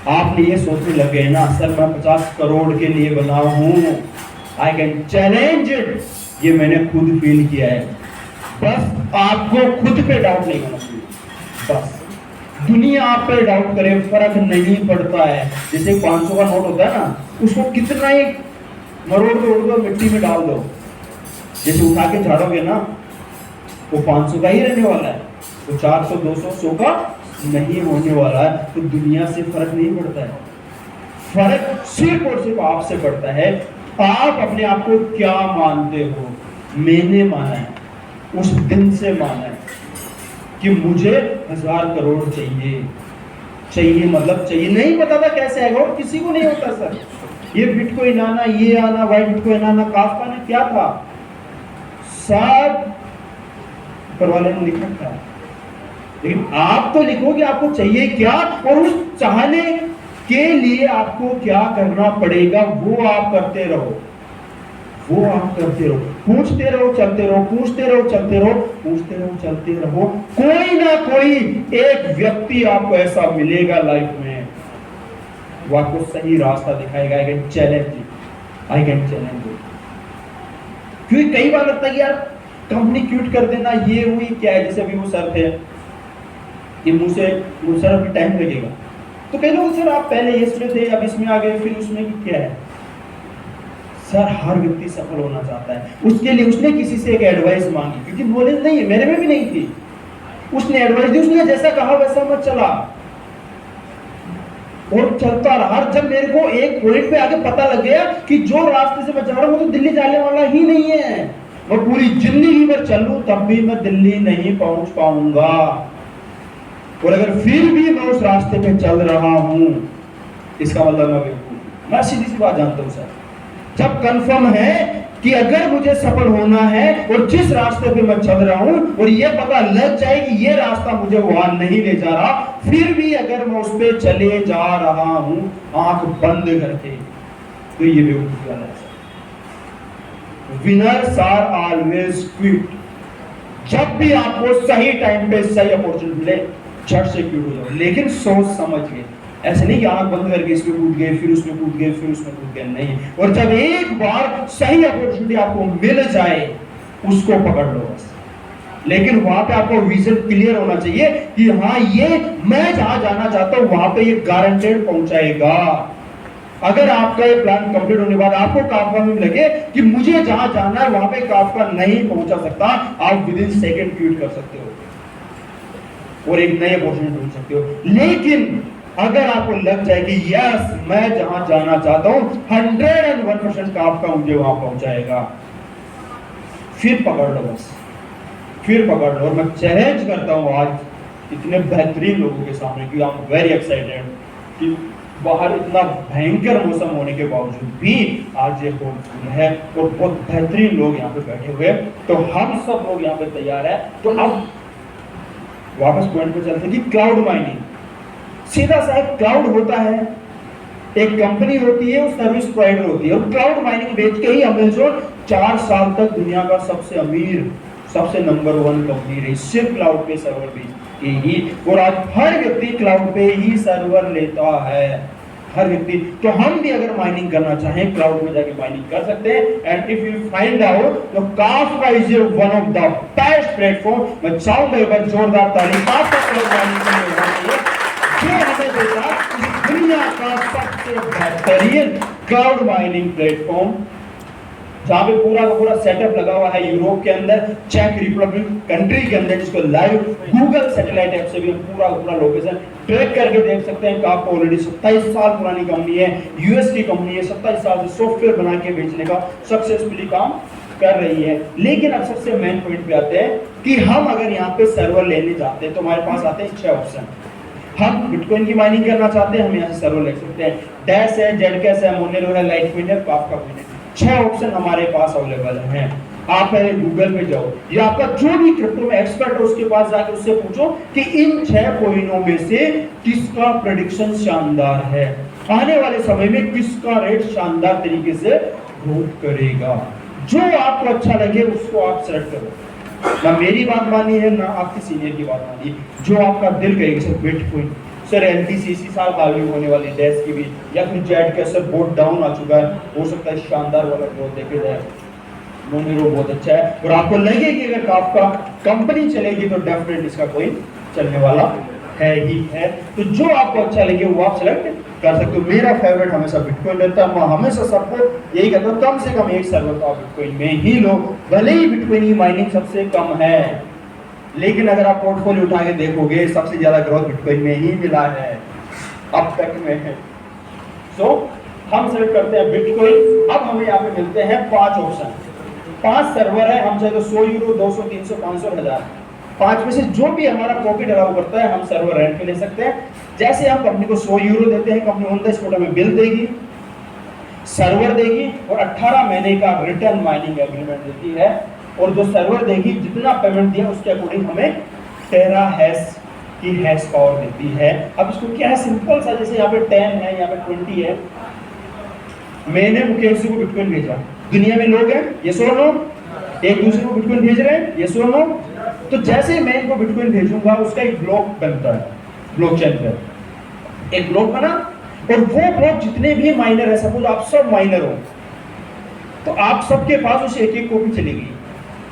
B: आपने ये सोचने लगे ना सर मैं 50 करोड़ के लिए बना हूं, आई कैन चैलेंज इट, ये मैंने खुद फील किया है। बस आपको खुद पे डाउट नहीं होना चाहिए, बस दुनिया आप पे डाउट करे फर्क नहीं पड़ता है। जैसे 500 का नोट होता है ना, उसको कितना ही मरोड़ दो मिट्टी में डाल दो, जैसे उठा के झाड़ोगे ना वो 500 का ही रहने वाला है, तो 400 200 100 का नहीं होने वाला है। तो दुनिया से फर्क नहीं पड़ता है, फर्क सिर्फ और सिर्फ आपसे पड़ता है। आप अपने आप को क्या मानते हो? मैंने माना है, उस दिन से माना है कि मुझे 1000 करोड़ चाहिए, मतलब चाहिए, नहीं पता था कैसे आएगा और किसी को नहीं होता सर। ये बिटकॉइन आना, ये आना, वाइट बिटकॉइन आना, काफका ने क्या था, सब ऊपर वाले ने लिखा था, लेकिन आप तो लिखो कि आपको चाहिए क्या, और उस चाहने के लिए आपको क्या करना पड़ेगा वो आप करते रहो, वो आप करते रहो, पूछते रहो चलते रहो, पूछते रहो चलते रहो, पूछते रहो चलते रहो। कोई ना कोई एक व्यक्ति आपको ऐसा मिलेगा लाइफ में, वो आपको सही रास्ता दिखाएगा। I can challenge you. क्योंकि कई बार लगता है कि यार कंपनी क्विट कर देना ये हुई क्या है, जैसे अभी वो सर थे कि मुझसे सर अभी टाइम लगेगा, तो कई लोग सर आप पहले इसमें थे अब इसमें आ गए, फिर उसमें क्या है। सर हर व्यक्ति सफल होना चाहता है, उसके लिए उसने किसी से एक एडवाइस मांगी, क्योंकि नॉलेज नहीं है, मेरे में भी नहीं थी, उसने एडवाइस दी, उसने जैसा कहा वैसा मैं चला और चलता रहा। जब मेरे को एक पॉइंट पे आके पता लग गया कि जो रास्ते से मैं जा रहा हूं वो तो दिल्ली जाने वाला ही नहीं है, मैं पूरी जिंदगी भर चलूं तब भी मैं दिल्ली नहीं पहुंच पाऊंगा, और अगर फिर भी मैं उस रास्ते पे चल रहा हूं इसका मतलब मैं बेवकूफ हूं। मैं सीधी सी बात जानता हूं सर, जब कंफर्म है कि अगर मुझे सफल होना है और जिस रास्ते पे मैं चल रहा हूं और ये पता लग जाए कि ये रास्ता मुझे वहां नहीं ले जा रहा, फिर भी अगर मैं उस पे चले जा रहा हूं आंख बंद करके, तो ये बेवकूफी वाला है। Winners are always quit. जब भी आपको सही टाइम पे सही अपॉर्चुनिटी मिले झट से क्विट हो जाओ, लेकिन सोच समझ के, ऐसे नहीं कि आंख बंद करके इसमें कूद गए फिर उसमें कूद गए फिर उसमें कूद गए, नहीं। और जब एक बार सही अपॉर्चुनिटी आपको मिल जाए उसको पकड़ लो बस, लेकिन वहां पे आपको विजन क्लियर होना चाहिए कि हाँ ये मैं जहां जाना चाहता हूं वहां पे ये गारंटेड पहुंचाएगा। अगर आपका ये प्लान कंप्लीट होने के बाद आपको काफका में लगे कि मुझे जहां जाना है वहां पे काफका नहीं पहुंचा सकता, आप विद इन सेकंड क्विट कर सकते हो और एक नई अपॉर्चुनिटी ढूंढ सकते हो। लेकिन अगर आपको लग जाए कि यस मैं जहां जाना चाहता हूं 101% काफका मुझे वहां पहुंचाएगा, फिर पकड़ लो बस, फिर पकड़ लो। और मैं चैलेंज करता हूं आज इतने बेहतरीन लोगों के सामने कि आई एम वेरी एक्साइटेड कि बाहर इतना भयंकर मौसम होने के बावजूद भी आज ये होल है और बहुत बेहतरीन लोग यहाँ पे बैठे हुए हैं, तो हम सब लोग यहाँ पे तैयार है। तो अब वापस पॉइंट पे चलते हैं कि क्लाउड माइनिंग सीधा सा एक क्लाउड होता है, एक कंपनी होती है, उस सर्विस प्रोवाइडर होती है, और क्लाउड माइनिंग बेच के ही अमेज़न 4 साल तक दुनिया का सबसे अमीर सबसे नंबर 1 कंपनी रही, सिर्फ क्लाउड पे सर्वर बेच के ही। और आज हर व्यक्ति क्लाउड पे ही सर्वर लेता है, हर व्यक्ति। तो हम भी अगर माइनिंग करना चाहें क्लाउड में जाके माइनिंग कर सकते हैं। And if you find out तो Kafka is one of the best platform. मैं चाहूंगा एक बार जोरदार ताली काफका क्लाउड माइनिंग के लिए होना चाहिए, जो हमें देता इस दुनिया का सबसे बेहतरीन क्लाउड माइनिंग प्लेटफॉर्म, जहां पे पूरा का पूरा सेटअप लगा हुआ है यूरोप के अंदर, चेक रिपब्लिक कंट्री के अंदर, जिसको लाइव गूगल सैटेलाइट ऐप से भी पूरा का पूरा लोकेशन ट्रैक करके देख सकते हैं। आपको ऑलरेडी 27 साल पुरानी कंपनी है, यूएस की कंपनी है, 27 साल से सॉफ्टवेयर बना के बेचने का सक्सेसफुली काम कर रही है। लेकिन अब सबसे मेन पॉइंट पे आते हैं कि हम अगर यहाँ पे सर्वर लेने जाते हैं तो हमारे पास आते हैं 6 ऑप्शन। हम बिटकॉइन की माइनिंग करना चाहते हैं, हम यहाँ से सर्वर ले सकते हैं, डैश है, जेडकैश है, मोनेरो है, लाइटकॉइन है, काफका है। 6 ऑप्शन हमारे पास अवेलेबल हैं। आप पहले गूगल पे जाओ या आपका जो भी क्रिप्टो में एक्सपर्ट है उसके पास जाकर उससे पूछो कि इन 6 कॉइनों में से किसका प्रेडिक्शन शानदार है, आने वाले समय में किसका रेट शानदार तरीके से ग्रोथ करेगा। जो आपको अच्छा लगे उसको आप सेलेक्ट करो, ना मेरी बात मानी है ना आपकी सीनियर की बात मानी, जो आपका दिल करेगा। सर बिटकॉइन, सर एलटीसी इसी साल हावी होने वाली डैश की भी, या फिर जेड का सर बहुत डाउन आ चुका है, हो सकता है शानदार वाला ग्रोथ देखे जाए, मोनेरो बहुत अच्छा है। और आपको लगे कि अगर आपका कंपनी चलेगी तो डेफिनेटली इसका कोई चलने वाला है ही है। तो जो आपको अच्छा लगे वो आप सेलेक्ट कर सकते हो। मेरा फेवरेट हमेशा बिटकॉइन रहता है, मैं हमेशा सबको यही कहता हूँ कम से कम एक सर्वर तो आप बिटकॉइन में ही लो, भले ही बिटकॉइन की माइनिंग सबसे कम है, लेकिन अगर आप पोर्टफोलियो उठा के देखोगे सबसे ज्यादा ग्रोथ बिटकॉइन में ही मिला है अब तक में है। सो हम सेलेक्ट करते हैं बिटकॉइन। अब हमें यहाँ पे मिलते हैं 5 ऑप्शन, 5 सर्वर है, हम चाहे तो 100 यूरो, 200, 300, 500, 1000, 5 में से जो भी हमारा प्रॉफिट अलाउ करता है हम सर्वर रेंट पे ले सकते हैं। जैसे हम कंपनी को 100 यूरो देते हैं, कंपनी ऑन द स्पॉट हमें बिल देगी, सर्वर देगी और 18 महीने का रिटर्न माइनिंग एग्रीमेंट देती है, और जो सर्वर देगी जितना पेमेंट दिया उसके अकॉर्डिंग हमें टेरा हैश की हैश पावर देती है। अब इसको क्या है, सिंपल सा, जैसे यहाँ पे 10 है, यहाँ पे 20 है, मैंने मुकेश को बिटकॉइन भेजा, दुनिया में लोग हैं यस और नो, एक दूसरे को बिटकॉइन भेज रहे हैं यस और नो, तो जैसे मैं इनको बिटकॉइन भेजूंगा उसका एक ब्लॉक बनता है, ब्लॉकचेन पे एक ब्लॉक बना, और वो ब्लॉक जितने भी माइनर है, सपोज आप सब माइनर हो तो आप सबके पास उस एक कॉपी चलेगी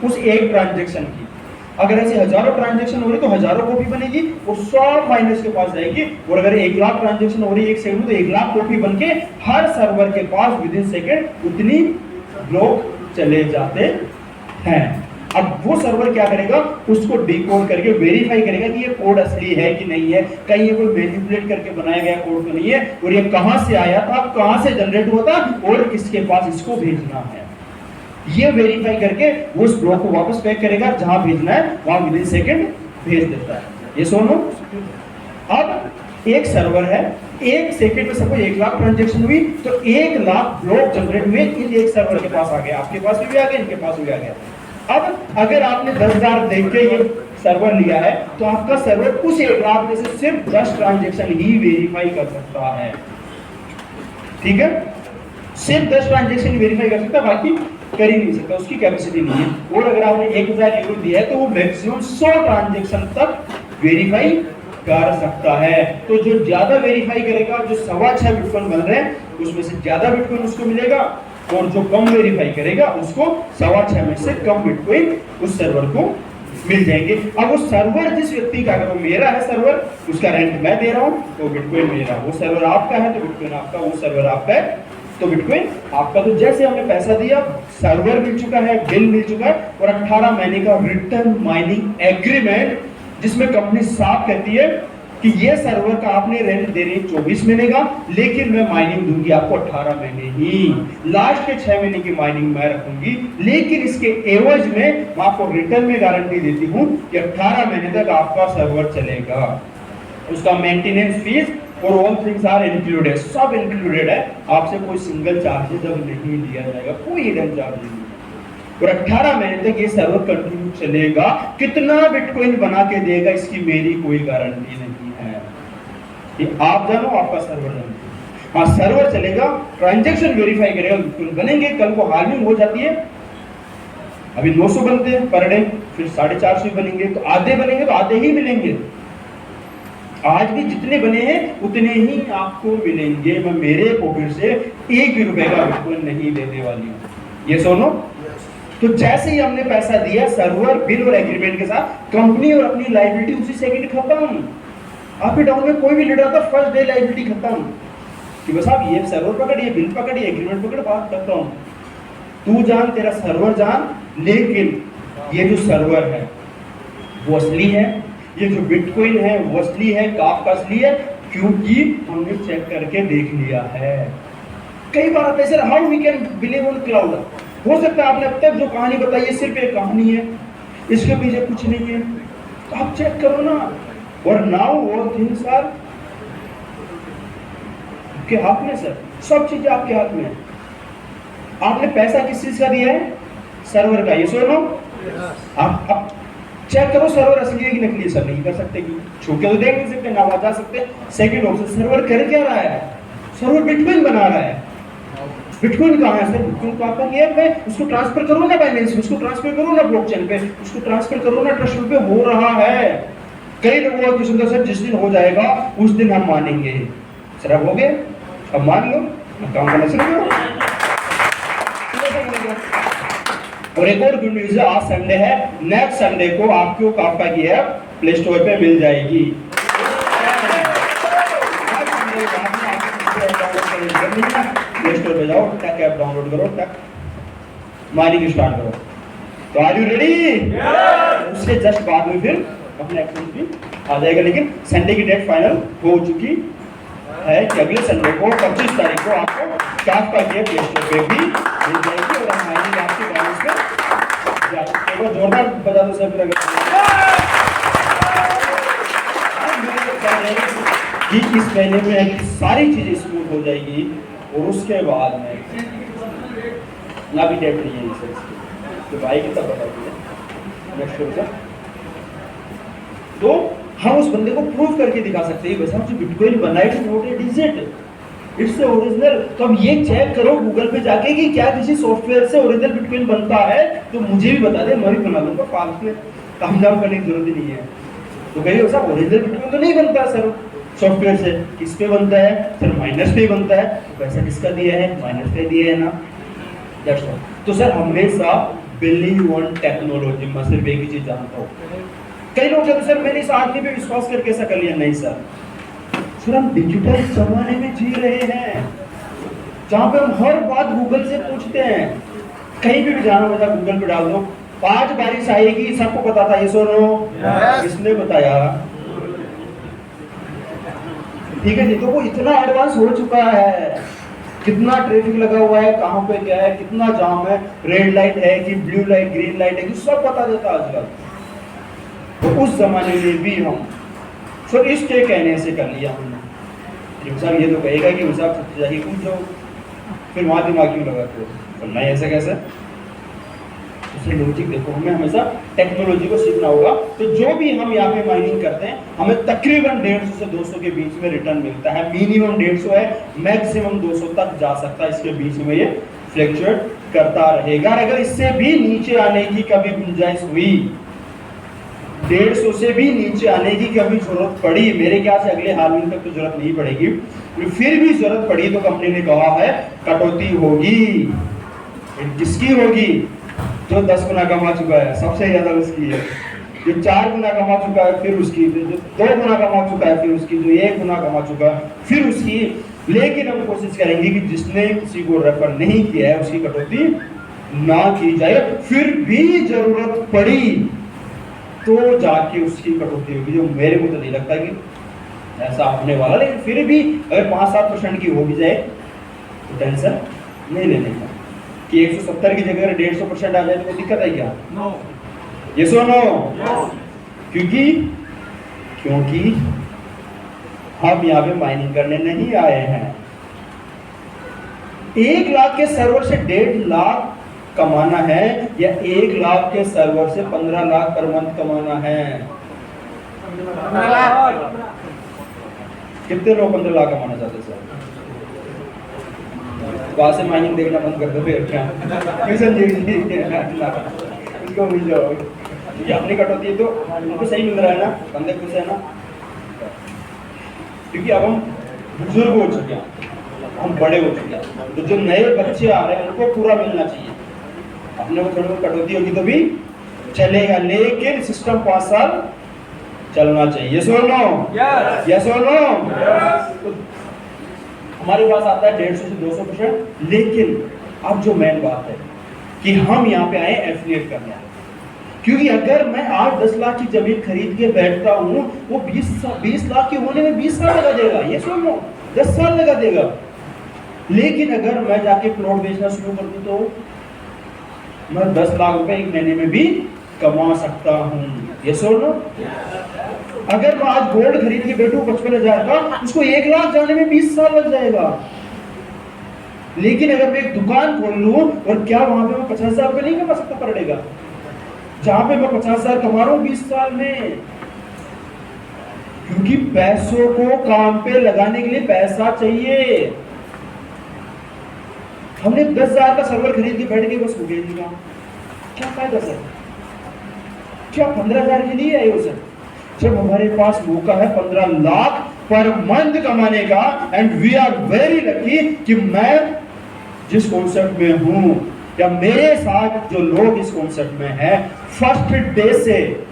B: उस एक ट्रांजैक्शन की। अगर ऐसे हजारों ट्रांजैक्शन हो रही तो हजारों कॉपी बनेगी, वो सब माइनर्स के पास जाएगी। और अगर 1 लाख ट्रांजैक्शन हो रही है एक सेकंड में तो 1 लाख कॉपी बनके हर सर्वर के पास विद इन सेकंड उतनी ब्लॉक चले जाते हैं। अब वो सर्वर क्या करेगा, उसको डिकोड करके वेरीफाई करेगा कि ये कोड असली है कि नहीं है, कहीं ये कोई मैनिपुलेट करके बनाया गया कोड तो नहीं है, और ये कहां से आया था, कहां से जनरेट हुआ था, और किसके पास इसको भेजना है। ये वेरीफाई करके वो उस ब्लॉक को वापस पैक करेगा, जहां भेजना है वहां विदिन सेकंड भेज देता है। ये सुनो, अब एक सर्वर है, एक सेकंड में सपोज 1 लाख ट्रांजैक्शन हुई, तो 1 लाख ब्लॉक जनरेट हुए इन एक सर्वर के पास आ गया, आपके पास भी आ गया, इनके पास भी आ गया। अब अगर आपने 10,000 देख के ये सर्वर लिया है, तो आपका सर्वर उस 1 लाख में से सिर्फ 10 ट्रांजैक्शन ही वेरीफाई कर सकता है। ठीक है, सिर्फ 10 ट्रांजैक्शन वेरीफाई कर सकता है, बाकी कर ही नहीं सकता, उसकी कैपेसिटी नहीं है। और अगर आपने 1000 यूरो दिया है, तो वो मैक्सिमम 100 ट्रांजैक्शन तक वेरीफाई कर सकता है। तो जो ज्यादा वेरीफाई करेगा, जो 6.25 बिटकॉइन बन रहे हैं, उसमें से ज्यादा बिटकॉइन उसको मिलेगा, और जो कम वेरीफाई करेगा उसको 6.25 में से कम बिटकॉइन उस सर्वर को मिल जाएंगे। अब वो सर्वर जिस व्यक्ति का, अगर वो मेरा है सर्वर, उसका रेंट मैं दे रहा हूँ, तो बिटकॉइन मेरा, वो सर्वर आपका है तो बिटकॉइन आपका, वो सर्वर आपका है तो बिटकॉइन आपका। तो जैसे हमने पैसा दिया, सर्वर मिल चुका है, बिल मिल चुका है, और 18 महीने का रिटर्न माइनिंग एग्रीमेंट, जिसमें कंपनी साफ कहती है कि ये सर्वर का आपने रेंट दे रही 24 महीने का, लेकिन मैं माइनिंग दूंगी आपको 18 महीने ही, लास्ट के 6 महीने की माइनिंग मैं रखूंगी, लेकिन इसके एवज में मैं आपको रिटर्न में गारंटी देती हूँ कि 18 महीने तक आपका सर्वर चलेगा। उसका मेंटेनेंस फीस और ऑल थिंग्स आर इंक्लूडेड, सब इंक्लूडेड है, आपसे कोई सिंगल चार्जेस अब नहीं लिया जाएगा, कोई हिडन चार्ज नहीं। और 18 महीने तक ये सर्वर कंटिन्यू चलेगा, कितना बिटकॉइन बना के देगा इसकी मेरी कोई गारंटी नहीं है, ये आप जानो, आपका सर्वर जानो। हाँ, सर्वर चलेगा, ट्रांजैक्शन वेरीफाई करेगा, बिटकॉइन बनेंगे, कल को हार्विंग हो जाती है, अभी 900 बनते हैं पर डे, फिर 450 बनेंगे, तो आधे बनेंगे तो आधे ही मिलेंगे। आज भी जितने बने हैं उतने ही आपको मिलेंगे, मैं मेरे पॉकेट से 1 भी रुपए का बिटकॉइन नहीं देने वाली हूँ। ये सुनो, तो जैसे ही हमने पैसा दिया, सर्वर बिल और एग्रीमेंट के साथ, कंपनी और अपनी लायबिलिटी उसी सेकंड खत्म। आपके डाउन में कोई भी लीडर था, फर्स्ट डे लायबिलिटी खत्म, कि बस आप ये सर्वर पकड़, ये बिल पकड़, ये एग्रीमेंट पकड़, बात करता हूँ, तू जान, तेरा सर्वर जान, लेकिन ये जो सर्वर है वो असली है, ये जो बिटकॉइन है वो असली है, काफ का असली है, क्योंकि हमने चेक करके देख लिया है। कई बार आता है sir, how we can believe on cloud, हो सकता है आपने अब तक जो कहानी बताई है सिर्फ एक कहानी है, इसके पीछे कुछ नहीं है, तो आप चेक करो ना। और नाउ ऑल थिंग्स आर आपके हाथ में सर, सब चीजें आपके हाथ में है। आपने पैसा किस चीज का दिया है, सर्वर का, ये सुनो, आप चेक करो सर्वर असली है कि नकली है। सर नहीं कर सकते, कि छूके तो देख नहीं सकते, ना आवाज आ सकते। सेकंड ऑप्शन, सर्वर कर क्या रहा है, सर्वर बिटकॉइन बना रहा है। बिटकॉइन कहाँ है सर, बिटकॉइन तो आपका नहीं है, उसको ट्रांसफर करो ना बाइनेंस, उसको ट्रांसफर करो ना ब्लॉकचेन पे, उसको ट्रांसफर करो ना ट्रस्ट पे, हो रहा है। कई लोगों की सुनता सर जिस दिन हो जाएगा उस दिन हम मानेंगे। सर अब हो गए, अब मान लो, काम करना शुरू करो। और एक और गुड न्यूज़ है, आज संडे है, नेक्स्ट संडे को आपको काफका की ऐप प्ले स्टोर पे मिल जाएगी। प्ले स्टोर पे जाओ, टैक ऐप डाउनलोड करो, टैक माइनिंग स्टार्ट करो। तो आर यू रेडी? उसके जस्ट बाद में फिर अपने एक्शन भी आ जाएगा, लेकिन संडे की डेट फाइनल हो चुकी है कि अगले संडे को 25 तारीख को आपको काफका की ऐप प्ले स्टोर पे भी मिल जाएगी, और माइनिंग आपके बैलेंस पे जोरदार बजा दो सब। कि इस महीने में सारी चीजें स्मूथ हो जाएगी, और उसके बाद में ना भी डेट नहीं है सर, तो भाई की तब बताइए नेक्स्ट होगा। तो हम उस बंदे को प्रूव करके दिखा सकते हैं, वैसे जो बिटकॉइन बना है it's not a digit, its original. तो अब ये चेक करो गूगल पे जाके कि क्या किसी सॉफ्टवेयर से ओरिजिनल बिटकॉइन बनता है, तो मुझे भी बता दे, मैं भी बना लूंगा, फालतू में काम दाम करने की जरूरत ही नहीं है। तो कहिए साहब ओरिजिनल बिटकॉइन तो नहीं बनता सर सॉफ्टवेयर से, किस पे बनता है सर, माइनस पे बनता है। तो पैसा किसका दिया है, माइनस पे दिया है ना, दैट्स ऑल। तो सर हमेशा बिलीव ऑन टेक्नोलॉजी, मैं सिर्फ एक ही चीज जानता हूँ। कई लोग कहते सर मैंने इस आदमी पे विश्वास करके ऐसा कर लिया, नहीं सर, हम डिजिटल जमाने में जी रहे हैं, जहाँ पे हम हर बात गूगल से पूछते हैं, कहीं भी जाना होता गूगल पे डाल दो, 5 बारिश आएगी, सबको पता था, ये सुनो किसने बताया? ठीक है जी। तो वो इतना एडवांस हो चुका है, कितना ट्रैफिक लगा हुआ है, कहाँ पे क्या है, कितना जाम है, रेड लाइट है कि ब्लू लाइट, ग्रीन लाइट है कि सब बता देता आजकल। तो उस जमाने में भी हम सर इसके कहने से कर लिया हमने। साहब ये तो कहेगा कि साहब सबसे जाके कूद जाओ, फिर वहां दिमाग क्यों लगाते हो? तो नहीं, ऐसे कैसे? उससे लॉजिक देखो, हमें हमेशा टेक्नोलॉजी को सीखना होगा। तो जो भी हम यहाँ पे माइनिंग करते हैं, हमें तकरीबन 150 से 200 के बीच में रिटर्न मिलता है। मिनिमम 150 है, मैक्सिमम 200 तक जा सकता है। इसके बीच में ये फ्लक्चुएट करता रहेगा। अगर इससे भी नीचे आने की कभी गुंजाइश हुई, 150 से भी नीचे आने की कभी जरूरत पड़ी, मेरे ख्याल से अगले हार्वेस्ट तक तो जरूरत नहीं पड़ेगी, फिर भी जरूरत पड़ी तो कंपनी ने कहा है कटौती होगी। किसकी होगी? जो 10 गुना कमा चुका है, सबसे ज्यादा उसकी है। जो 4 गुना कमा चुका है फिर उसकी, जो 2 गुना कमा चुका है फिर उसकी, जो 1 गुना कमा चुका है फिर उसकी। लेकिन हम कोशिश करेंगे कि जिसने किसी को रेफर नहीं किया है उसकी कटौती ना की जाए। फिर भी जरूरत पड़ी तो जाके उसकी कटौती होगी, जो मेरे को तो नहीं लगता कि ऐसा होने वाला। लेकिन फिर भी अगर 5-7% की हो भी जाए तो टेंशन नहीं लेने का कि 170 की जगह 150% आ जाए तो कोई दिक्कत है क्या?
C: नो।
B: ये सुनो, क्योंकि हम यहाँ पे माइनिंग करने नहीं आए हैं। 1 लाख के सर्वर से 1.5 लाख कमाना है या 1 लाख के सर्वर से 15 लाख पर मंथ कमाना है? कितने लोग 15 लाख कमाना चाहते सर? वहां से माइनिंग देखना बंद कर दो फिर क्या? इसको मिल जाओ, ये अपनी कटौती है तो उनको सही मिल रहा है ना, बंदे खुश है ना। क्योंकि अब हम बुजुर्ग हो चुके हैं, हम बड़े हो चुके हैं, तो जो नए बच्चे आ रहे हैं उनको पूरा मिलना चाहिए। अपने को थोड़ी बहुत कटौती होगी तो भी चलेगा, लेकिन सिस्टम 5 साल चलना चाहिए। सुनो, यस और नो? हमारे पास आता है 150 से 200%। लेकिन अब जो मेन बात है कि हम यहाँ पे आए एफिलिएट करने, क्योंकि अगर मैं 8-10 लाख की जमीन खरीद के बैठता हूँ, वो 20 लाख की होने में 20 साल लगा देगा। ये सुन लो, 10 साल लगा देगा। लेकिन अगर मैं जाके प्लॉट बेचना शुरू कर दूं तो मैं 10 लाख रुपए 1 महीने में भी कमा सकता हूँ। ये सुन लो, अगर मैं आज गोल्ड खरीद के बैठूं 55,000 का, उसको 1 लाख जाने में 20 साल लग जाएगा। लेकिन अगर मैं एक दुकान खोल लूं, और क्या वहां पे मैं 50,000 रुपए नहीं कमा सकता पर डे का? जहां पे मैं 50,000 कमा रहा हूं 20 साल में। क्योंकि पैसों को काम पे लगाने के लिए पैसा चाहिए। हमने 10,000 का सर्वर खरीद के बैठ के बस हो गया, क्या फायदा सर? क्या 15,000 के लिए आए हो सर? जब हमारे पास मौका है 15 लाख पर मंथ कमाने का, and we are very lucky कि मैं जिस कॉन्सेप्ट में हूं या मेरे साथ जो लोग इस कॉन्सेप्ट में हैं, फर्स्ट डे से,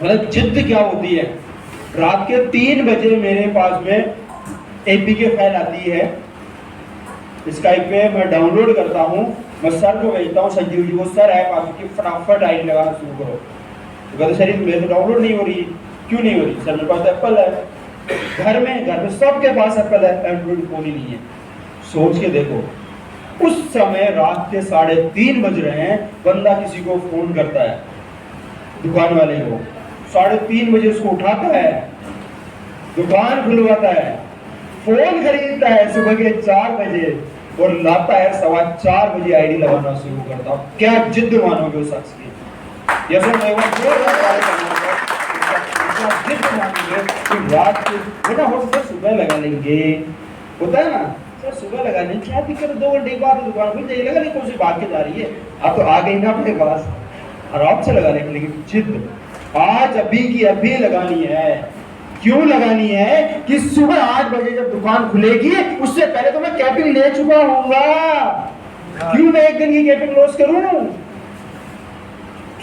B: मतलब जिद्द क्या होती है, रात के 3 बजे मेरे पास में एपीके फाइल आती है, स्काइप पे मैं डाउनलोड करता हूं, मैं सर को भेजता हूं, संजीव जी को, सर ऐप आ चुकी, फटाफट आईडी लगाना शुरू करो। तो कहते सर मेरे तो डाउनलोड नहीं हो रही। क्यों नहीं हो रही? सर मेरे पास एप्पल है, घर में सबके पास एप्पल है, एंड्रॉइड फोन ही नहीं है। सोच के देखो, उस समय रात के 3:30 बज रहे हैं, बंदा किसी को फोन करता है, दुकान वाले को, 3:30 बजे उसको उठाता है, दुकान खुलवाता है, फोन खरीदता है सुबह के 4 बजे और लाता है 4:15 बजे आईडी लगाना शुरू करता। क्या जिद मानोगे उस शख्स की? जैसे मैं वो जिद मानोगे कि रात को बेटा हो सकता सुबह लगा लेंगे, होता है ना सर, सुबह लगा लेंगे, क्या दिक्कत है, 2 घंटे बाद दुकान खुल जाएगी, लगा नहीं, कौन सी भाग के जा रही है, अब तो आ गई ना अपने पास, आराम से लगा लेंगे। लेकिन जिद आज अभी की अभी लगानी है। क्यों लगानी है? कि सुबह 8 बजे जब दुकान खुलेगी उससे पहले तो मैं कैपिंग ले चुका हूँगा। क्यों मैं 1 दिन की कैपिंग लॉस करूं?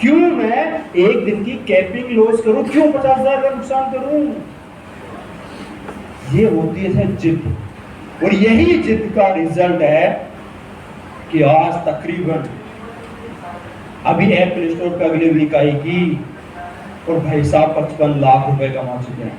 B: क्यों मैं 1 दिन की कैपिंग लॉस करूं? क्यों 50,000 का नुकसान करूं? ये होती है जिद, और यही जिद का रिजल्ट है कि आज तकरीबन अभी ऐप प्ले स्टोर पे अगले वीक आएगी और भाई साहब 55 लाख रुपए कमा चुके हैं।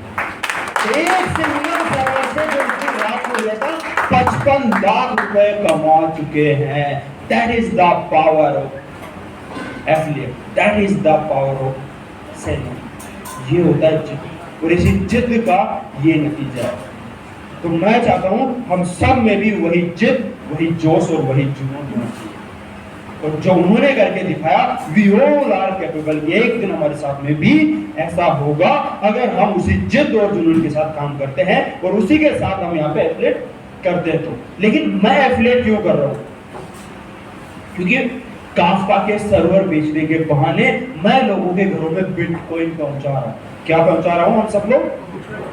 B: एक सिंगल फॉलोअर से जो उसकी लाख हो गया था, 55 लाख रुपए कमा चुके हैं। That is the power of affiliate, that is the power of selling. ये होता है जिद, और इसी जिद का ये नतीजा है। तो मैं चाहता हूं हम सब में भी वही जिद, वही जोश और वही जुनून होना चाहिए। और जो उन्होंने करके दिखाया, वी ऑल आर कैपेबल। एक दिन हमारे साथ में भी ऐसा होगा अगर हम उसी जिद और जुनून के साथ काम करते हैं और उसी के साथ हम यहाँ पे एफिलिएट करते हैं। तो लेकिन मैं एफिलिएट क्यों कर रहा हूं? क्योंकि काफका के सर्वर बेचने के बहाने मैं लोगों के घरों में बिटकॉइन पहुंचा रहा हूं। क्या पहुंचा रहा हूं? हम सब लोग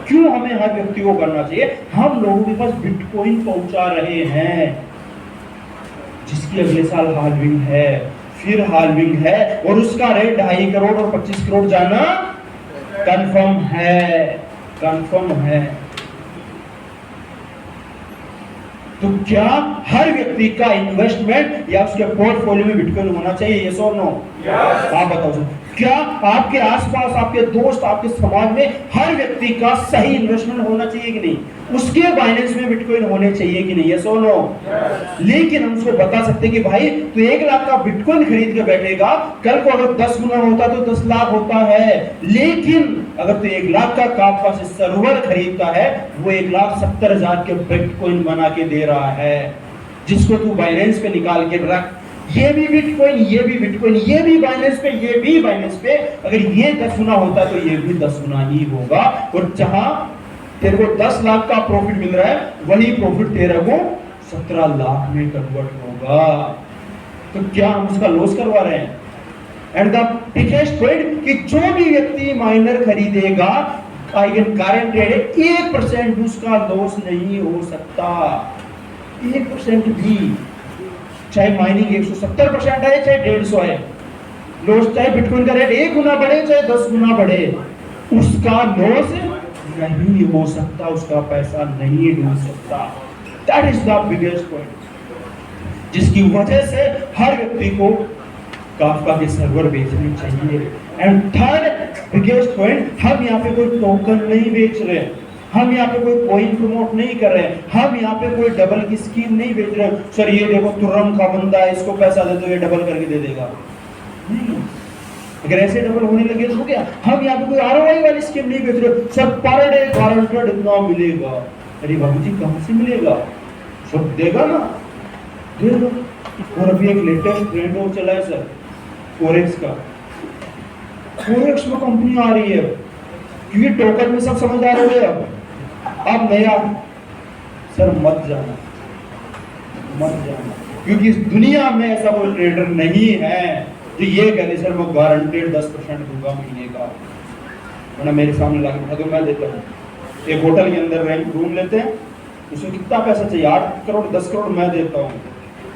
B: क्यों हमें हर व्यक्ति को करना चाहिए? हम लोगों के पास बिटकॉइन पहुंचा रहे हैं, जिसकी अगले साल हाल्विंग है, फिर हाल्विंग है, और उसका रेट 2.5 करोड़ और 25 करोड़ जाना कंफर्म है, कंफर्म है। तो क्या हर व्यक्ति का इन्वेस्टमेंट या उसके पोर्टफोलियो में बिटकॉइन होना चाहिए? यस और नो? आप बताओ सर, क्या आपके आसपास, आपके दोस्त, आपके समाज में हर व्यक्ति का सही इन्वेस्टमेंट होना चाहिए कि नहीं? उसके बाइनेंस में बिटकॉइन होने चाहिए कि नहीं? यस और नो? लेकिन हम उसको बता सकते कि भाई तू 1 लाख का बिटकॉइन खरीद के बैठेगा, कल को अगर 10 गुना होता तो 10 लाख होता है। लेकिन अगर तू 1 लाख का काफका से सर्वर खरीदता है, वो 1,70,000 के बिटकॉइन बना के दे रहा है, जिसको तू बाइनेंस पे निकाल के रख। ये भी बिटकॉइन, ये भी बिटकॉइन, ये भी बाइनेंस पे, ये भी बाइनेंस पे। अगर ये 10 गुना होता तो ये भी 10 गुना ही होगा। और जहां तेरे को 10 लाख का प्रॉफिट मिल रहा है, वही प्रॉफिट तेरे को 17 लाख में कन्वर्ट होगा। तो क्या हम उसका लॉस करवा रहे हैं? एंड द बिगेस्ट पॉइंट कि जो भी व्यक्ति माइनर खरीदेगा, आई कैन गारंटेड 1% उसका लॉस नहीं हो सकता। 1% भी, चाहे माइनिंग 170% है, चाहे 150 है, लॉस चाहे बिटकॉइन का रेट 1 गुना बढ़े, चाहे 10 गुना बढ़े, उसका लॉस नहीं हो सकता, उसका पैसा नहीं डूब सकता। That is the biggest point, जिसकी वजह से हर व्यक्ति को काफका के सर्वर बेचने चाहिए। एंड थर्ड बिगेस्ट पॉइंट, हम यहाँ पे कोई टोकन नहीं बेच रहे, हम यहाँ पे कोई कॉइन प्रमोट नहीं कर रहे, हम यहाँ पे कोई डबल की स्कीम नहीं बेच रहे। सर ये देखो तुर्रम का बंदा है, इसको पैसा दे दो, ये डबल करके दे देगा। नहीं, अगर ऐसे डबल होने लगे तो क्या? हम यहाँ पे कोई आरओआई वाली स्कीम नहीं बेच रहे। सर पर डे गारंटेड इतना मिलेगा। अरे बाबू जी कहां से मिलेगा? सब देगा ना, दे दो। और अभी एक लेटेस्ट ट्रेंड और चला है सर, फोरेक्स का। फोरेक्स में कंपनी आ रही है, क्योंकि टोकन में सब समझदार हो गए। अब नया सर मत जाना, मत जाना, क्योंकि इस दुनिया में ऐसा कोई ट्रेडर नहीं है जो ये कह दे सर मैं गारंटेड 10% दूंगा महीने का। वरना मेरे सामने ला के बैठा दो, मैं देता हूँ। एक होटल के अंदर रेंट रूम लेते हैं, उसमें कितना पैसा चाहिए? 8 करोड़ 10 करोड़ मैं देता हूँ।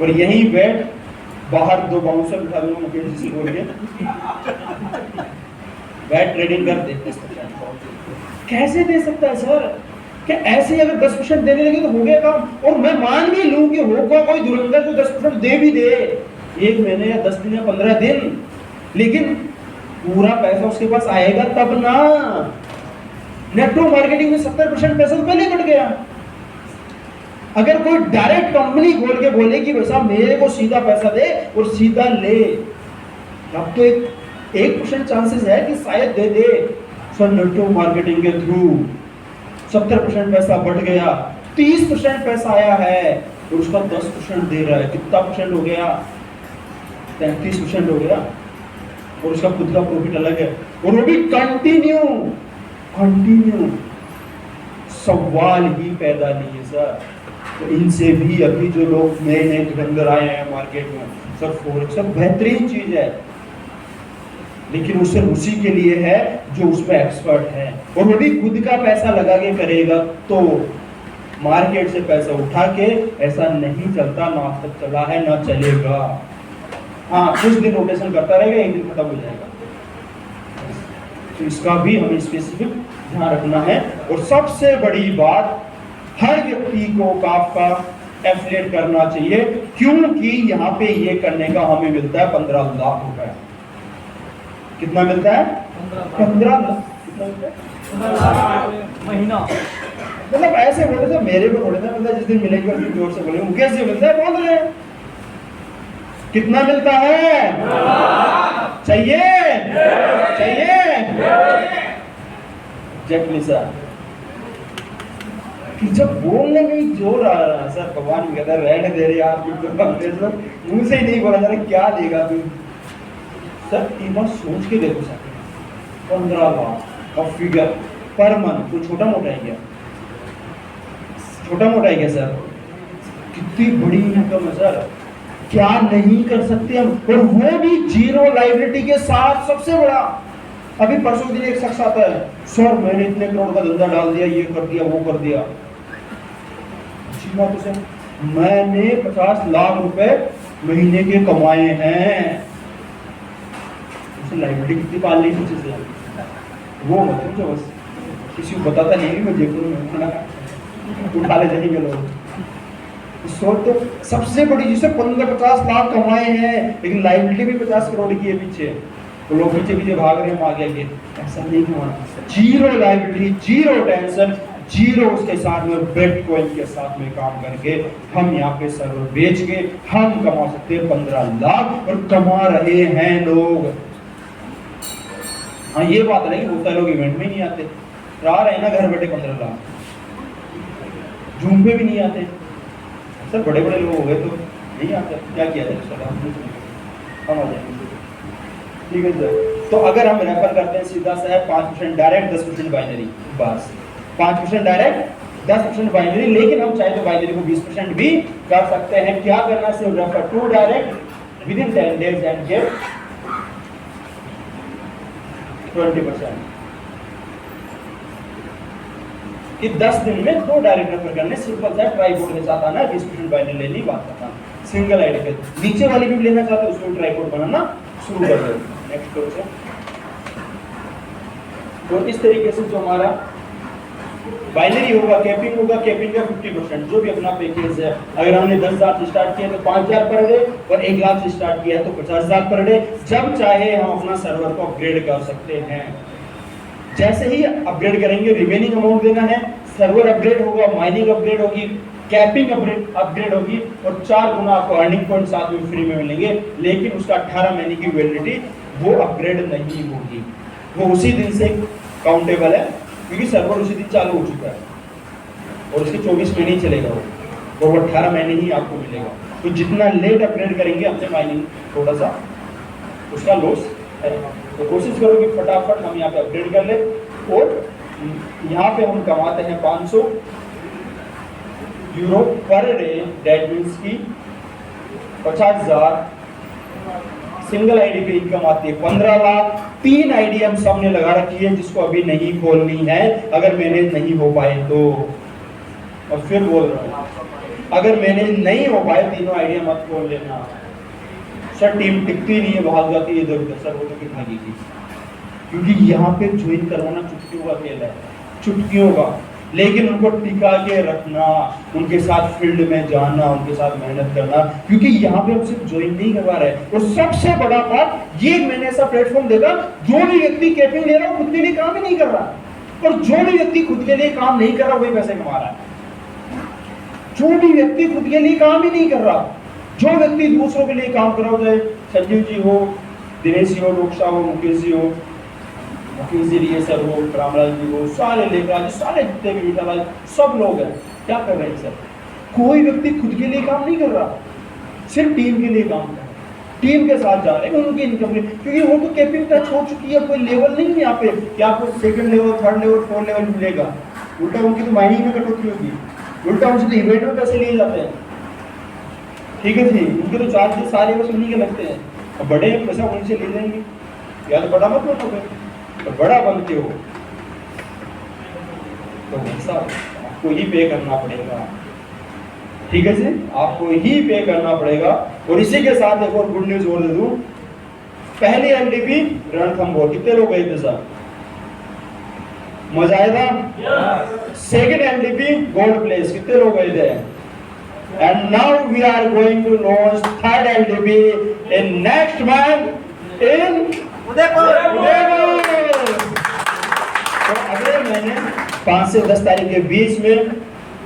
B: और यहीं बैठ बाहर 2 बाउंसर बिठा दूंगा मुकेश जी से बोल के, बैठ ट्रेडिंग कर दे। कैसे दे सकता है सर? क्या ऐसे अगर 10% देने लगे तो हो गया काम? और मैं मान भी लूं कि होगा कोई धुरंधर जो 10% दे भी दे, 1 महीने या 10 दिन या 15 दिन, लेकिन पूरा पैसा उसके पास आएगा तब ना। नेटवर्क मार्केटिंग में 70% पैसा तो पहले कट गया। अगर कोई डायरेक्ट कंपनी खोल के बोले कि भाई साहब मेरे को सीधा पैसा दे और सीधा ले, अब तो 1% चांसेस है कि शायद दे दे। सर नेटवर्क मार्केटिंग के थ्रू 70% पैसा बढ़ गया, 30% पैसा आया है और उसका 10% दे रहा है। कितना परसेंट हो गया? 33% हो गया। और उसका खुद का प्रॉफिट अलग है, और वो भी कंटिन्यू। सवाल ही पैदा नहीं है सर। तो इनसे भी अभी जो लोग नए नए धुरंधर आए हैं मार्केट में, सर फोरेक्स सब बेहतरीन चीज है, लेकिन वो सिर्फ उसी के लिए है जो उसमें एक्सपर्ट है, और वो भी खुद का पैसा लगा के करेगा। तो मार्केट से पैसा उठा के ऐसा नहीं चलता, ना आज तक चला है ना चलेगा। हाँ कुछ दिन रोटेशन करता रहेगा, एक दिन खत्म हो जाएगा। तो इसका भी हमें स्पेसिफिक ध्यान रखना है। और सबसे बड़ी बात, हर व्यक्ति को काफका एफिलिएट करना चाहिए, क्योंकि यहाँ पे ये करने का हमें मिलता है 15 लाख रुपए। कितना मिलता है? 15 लाख। कितना मिलता है?
C: महीना।
B: मतलब ऐसे बोले तो मेरे को थोड़े ना मिलता है, जिस दिन मिलेंगे उस दिन जोर से बोलेंगे कैसे मिलता है, बोल रहे हैं। कितना मिलता है? चाहिए? चाहिए? एग्जैक्टली सर, कि जब बोलने में ही जोर आ रहा है सर, भगवान भी कहता है रहने दे रहे आप, मुंह से ही नहीं बोला जा रहा, क्या देगा तू सर? एक बार सोच के देखो सर, 15 लाख का फिगर पर मंथ, तो छोटा मोटा है क्या? छोटा मोटा है क्या सर? कितनी बड़ी इनकम है सर, क्या नहीं कर सकते हम, और वो भी जीरो लाइबिलिटी के साथ। सबसे बड़ा, अभी परसों दिन एक शख्स आता है, सर मैंने इतने करोड़ का धंधा डाल दिया, ये कर दिया, वो कर दिया। अच्छी बात है सर, मैंने 50 लाख रुपए महीने के कमाए हैं। उसे लाइबिलिटी कितनी पाल ली पीछे से, वो मत पूछो, बस किसी को बताता नहीं, मैं देखूँ उठा ले जाएंगे लोग। सोच तो, सबसे बड़ी जिसे 15-50 लाख कमाए हैं, लेकिन लाइबिलिटी भी 50 करोड़ की है पीछे, तो लोग पीछे पीछे भाग रहे हैं आगे आगे। ऐसा नहीं कमाना, zero liability, zero tension, zero उसके साथ में बिटकॉइन के साथ में काम करके हम यहाँ पे सर्वर बेच के हम कमा सकते हैं 15 लाख, और कमा रहे हैं लोग। हाँ ये बात नहीं, बहुत सारे लोग इवेंट में नहीं आते, आ रहे हैं ना घर बैठे 15 लाख, जूम पे भी नहीं आते सर, बड़े बड़े लोग हो गए तो नहीं आते, क्या किया जाए सर, हम आ जाएंगे। ठीक है सर, तो अगर हम रेफर करते हैं सीधा सा है 5% डायरेक्ट, 10% बाइनरी, बस 5% डायरेक्ट, 10% बाइनरी, लेकिन हम चाहे तो बाइनरी को 20% भी कर सकते हैं। क्या करना है? सिर्फ refer to direct within 10 days and get 20%। कि 10 दिन में 2 डायरेक्ट रेफर करने, सिंपल सा ट्राइपोड के साथ आना, 20% बाइनरी लेनी, बात करना सिंगल आईडी पे। नीचे वाली भी लेना चाहते हो उसको ट्राइपोड बनाना शुरू कर दो। नेक्स्ट क्वेश्चन, तो इस तरीके से जो हमारा बाइनरी होगा, कैपिंग होगा, कैपिंग का 50%, जो भी अपना पैकेज है। अगर हमने 10,000 से स्टार्ट किया तो 5,000 पर डे, और 1 लाख से स्टार्ट किया है तो 50,000 पर डे। जब चाहे हम अपना सर्वर को अपग्रेड कर सकते हैं, जैसे ही अपग्रेड करेंगे रिमेनिंग अमाउंट देना है, सर्वर अपग्रेड होगा, माइनिंग अपग्रेड होगी, कैपिंग अपग्रेड होगी, और 4 गुना आपको अर्निंग पॉइंट साथ में फ्री में मिलेंगे। लेकिन उसका 18 महीने की वैलिडिटी वो अपग्रेड नहीं होगी, वो उसी दिन से काउंटेबल है, क्योंकि सर्वर उसी दिन चालू हो चुका है, और उसके 24 महीने ही चलेगा वो, और 18 महीने ही आपको मिलेगा। तो जितना लेट अपग्रेड करेंगे अपने माइनिंग थोड़ा सा उसका लॉस है। तो कोशिश करो कि फटाफट हम यहाँ पे अपग्रेड कर ले, और यहाँ पे हम कमाते हैं 500 euro per day, that means की 50,000 सिंगल आईडी पे इनकम आती है 15 लाख। 3 आईडी हम सबने लगा रखी है, जिसको अभी नहीं खोलनी है, अगर मैनेज नहीं हो पाए तो। और फिर बोल रहा हूँ, अगर मैनेज नहीं हो पाए तीनों आईडिया मत खोल लेना सर, टीम टिकती नहीं है, भाग जाती है इधर उधर सर, वो तो फिर भागेगी, क्योंकि यहाँ पे ज्वाइन करवाना चुटकियों का खेल है, चुटकियों का। लेकिन उनको टिका के रखना, उनके साथ फील्ड में जाना, उनके साथ मेहनत करना, क्योंकि यहाँ पे हम सिर्फ ज्वाइन नहीं करवा रहे। और सबसे बड़ा बात ये, मैंने ऐसा प्लेटफॉर्म देखा, जो भी व्यक्ति कैपिंग ले रहा है खुद के लिए काम ही नहीं कर रहा, और जो भी व्यक्ति खुद के लिए काम नहीं कर रहा वही पैसे कमा रहा है। जो भी व्यक्ति खुद के लिए काम ही नहीं कर रहा, जो व्यक्ति दूसरों के लिए काम कर रहा हो, चाहे संजीव जी हो, दिनेश जी हो, लोक शाह हो, मुकेश जी हो, मुकेश जी सर हो, रामलाल जी हो, सारे लेखराज, सारे जितने भी मीठा भाई, सब लोग हैं, क्या कर रहे हैं सर? कोई व्यक्ति खुद के लिए काम नहीं कर रहा, सिर्फ टीम के लिए काम कर रहा है, टीम के साथ जा रहे हैं उनकी इनकम, क्योंकि वो तो कैपिंग टच हो चुकी है, कोई लेवल नहीं है यहाँ पे कि आपको second level, third level, fourth level मिलेगा। उल्टा उनकी तो माइनिंग में कटौती होगी, उल्टा उनसे तो इवेंट में पैसे लिए जाते हैं। ठीक है जी, उनके तो चार्जेस सारे बस उन्हीं के लगते हैं, और बड़े पैसा उनसे ले जाएंगे, या तो बड़ा मत बनो, तो बड़ा बनते हो तो वैसा आपको ही पे करना पड़ेगा। ठीक है जी, आपको ही पे करना पड़ेगा। और इसी के साथ एक और गुड न्यूज और दे दूं, पहली एलडीपी रणथंभौर कितने लोग गए थे सर? मजा आया था? सेकेंड एलडीपी गोल्ड प्लेस कितने लोग गए थे? And now we are going to launch third LDB in next month in Udaipur. तो अगले महीने 5 से 10 तारीख के बीच में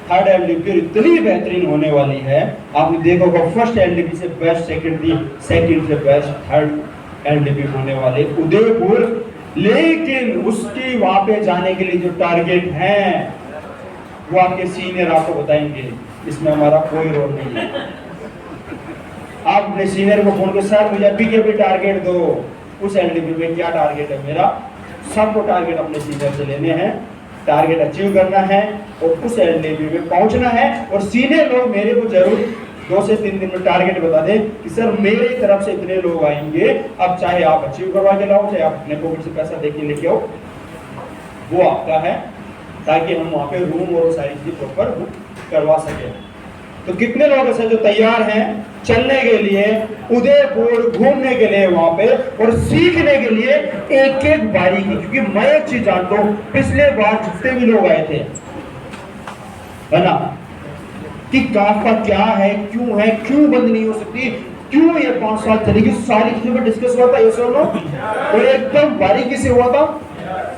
B: थर्ड एलडीपी इतनी बेहतरीन होने वाली है। आपने देखा होगा फर्स्ट एलडीपी से बेस्ट, सेकंड से बेस्ट, थर्ड एलडीपी होने वाले उदयपुर। लेकिन उसकी वहां पे जाने के लिए जो टारगेट है वो आपके सीनियर आपको बताएंगे, इसमें हमारा कोई रोल नहीं है। आप अपने सीनियर को फोन कर, सर मुझे अभी के भी टारगेट दो, उस एलडीपी में क्या टारगेट है मेरा, सबको टारगेट अपने सीनियर से लेने हैं, टारगेट अचीव करना है और उस एलडीपी में पहुंचना है। और सीनियर लोग मेरे को जरूर 2 से 3 दिन में टारगेट बता दें कि सर मेरे तरफ से इतने लोग आएंगे, अब चाहे आप अचीव करवा के लाओ, चाहे आप अपने पॉकेट से पैसा देके लेके आओ, वो आपका है, ताकि हम वहाँ पे रूम और सारी चीजें प्रॉपर बुक करवा सके। तो कितने लोग ऐसे जो तैयार हैं चलने के लिए उदयपुर, घूमने के लिए वहां पे और सीखने के लिए एक एक बारीकी? क्योंकि मैं एक चीज जानता हूं, पिछले बार जितने भी लोग आए थे, है ना, कि काफका क्या है, क्यों बंद नहीं हो सकती, क्यों ये 5 साल चलेगी, सारी चीजों पर डिस्कस हुआ था ये सब लोग और एकदम बारीकी से हुआ था।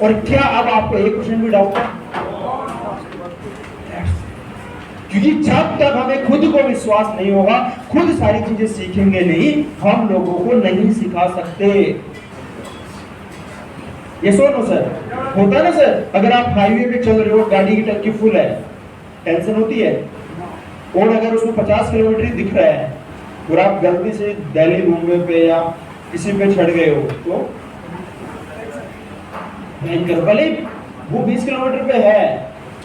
B: और क्या अब आपको एक क्वेश्चन भी डाउट है? क्योंकि जब तक हमें खुद को विश्वास नहीं होगा, खुद सारी चीजें सीखेंगे नहीं, हम लोगों को नहीं सिखा सकते। ये सुनो सर, होता है ना सर, अगर आप हाईवे पे चल रहे हो, गाड़ी की टंकी फुल है, टेंशन होती है, और अगर उसमें 50 किलोमीटर दिख रहा है और आप गलती से दिल्ली, मुंबई पे या किसी पे चढ़ गए हो तो भयंकर, भले वो 20 किलोमीटर पे है,